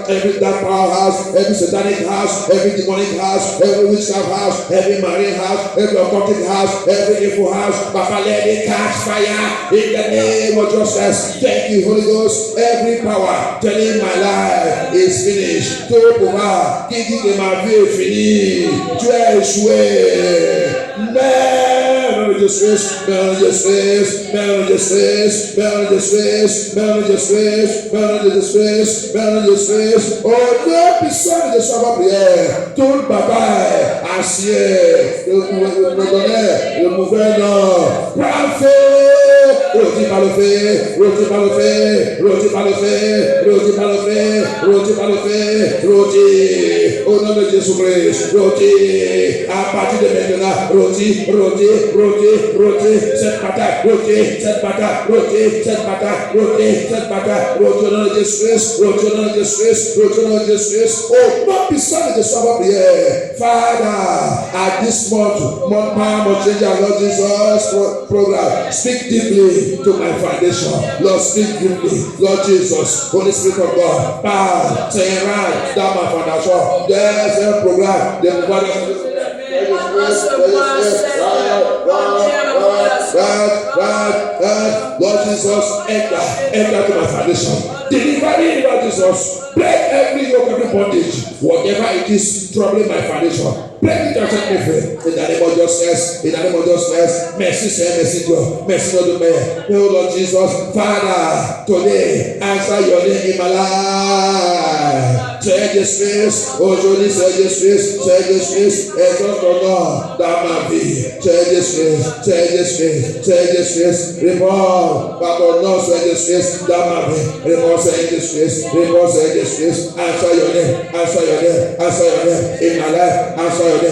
every dark powerhouse, every satanic house, every demonic house, every witchcraft house, every marine house, every occultic house, every evil house, Papa, let it catch fire. In the name of Jesus, thank you, Holy Ghost. Every power telling my life is finished. Tout pouvoir qui dit que ma vie est finie, tu as échoué. Merde de Jésus. Au nom puissant de sa prière, toute bataille acier, le mauvais nom, prends feu, rôti par le feu. Au nom de Jésus-Christ, rôti, à partir de maintenant, rôti, cette bataille, au nom de Jésus-Christ, au nom de Jésus-Christ, au nom puissant de sa prière. Father, at this month power must change our Lord Jesus program. Speak deeply to my foundation. Lord, speak deeply. Lord Jesus, Holy Spirit of God, power, turn right down my foundation. There's a program. Lord Jesus, enter to my foundation. Deliver me, Lord Jesus. Break every yoke, every bondage, whatever it is troubling my foundation. Break it and set me free. In the name of Jesus, Merci Seigneur, merci Lord de Père. Oh Lord Jesus, Father, today answer your name in my life. Seigneur Jésus, aujourd'hui Seigneur Jésus, exauce ton nom dans ma vie. Seigneur Jésus, réponds par ton nom Seigneur Jésus dans ma vie. Réponds Seigneur Jésus, answer your name in my life. Answer your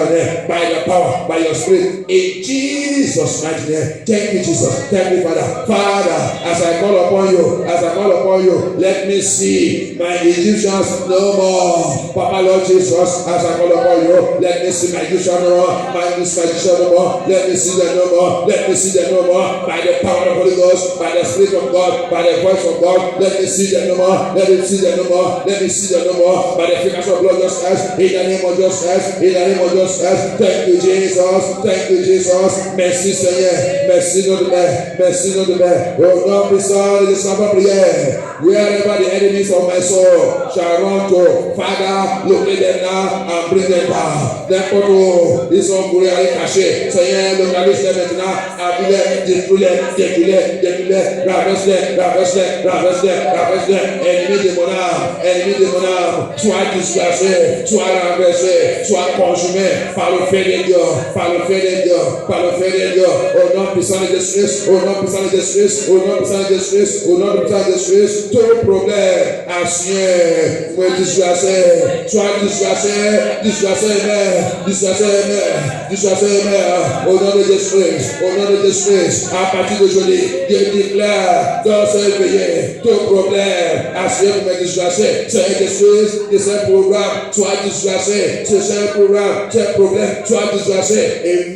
name by your power, by your spirit, in Jesus' mighty name. Thank you, Jesus. Thank you, Father. Father, as I call upon you, let me see my Egyptians no more. Papa, Lord Jesus, as I call upon you, let me see my Egyptians no more. Let me see them no more. By the power of the Holy Ghost, by the Spirit of God, by the voice of God, let me see them no more. By the efficacy of blood just as in the name of Jesus. Thank you, Jesus. Merci Seigneur. Merci notre Père. Au nom puissant de sa prière. Wherever the enemies of my soul shall run to, Father, locate them now and bring them down. N'importe où ils sont pourris à les cacher. Seigneur, localise-les maintenant. Appelle-les, détruis-les, ravesse-les. Ennemi de mon âme, sois dispersé, sois renversé, sois consumé par le feu de Dieu. Au nom puissant de Jésus, tout problème ancien, me disperser, sois dispersé, au nom de Jésus, à partir d'aujourd'hui, Dieu déclare dans ce pays, tout problème ancien, me disperser, c'est Jésus, de ce programme, sois dispersé, ce problème, sois dispersé, et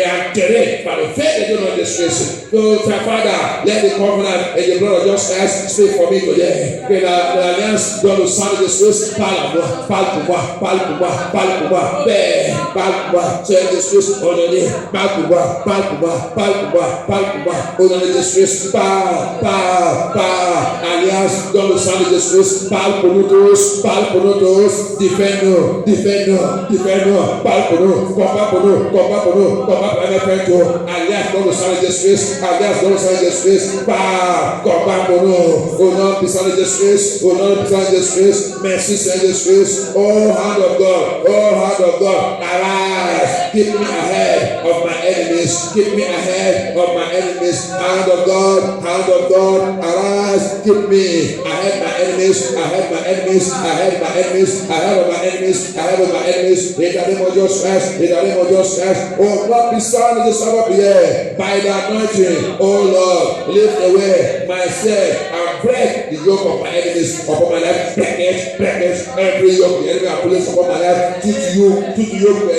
enterré par le fait de Dieu dans le Jésus. So, Father, let the covenant and the blood of Jesus Christ speak for me today. Que l'alliance dans le sang de Jésus parle pour moi. Père, parle pour moi, Seigneur Jésus, ordonné, parle pour moi, parle pour moi, parle pour moi, parle pour moi, au nom de Jésus, parle, alliance dans le sang de Jésus, parle pour nous tous, défends-nous, parle pour nous, combat pour nous, combat pour un frère, alliance dans le sang de Jésus, combat pour nous, au nom puissant de Jésus, merci Seigneur Jésus, oh hand of God, arise, keep me ahead of my enemies, hand of God, arise, keep me ahead of my enemies, ahead of my enemies, in the name of Jesus Christ, oh God, be silent this hour of the air, by the anointing, oh Lord, lift away myself and break the yoke of my enemies upon my life, break it, every yoke the enemy has placed upon my life, tout yoke the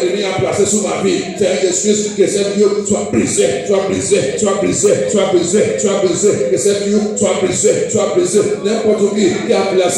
enemy has placé sur ma vie, Seigneur Jésus, que cette yoke soit brisé, que cette yoke soit brisé, n'importe qui a placé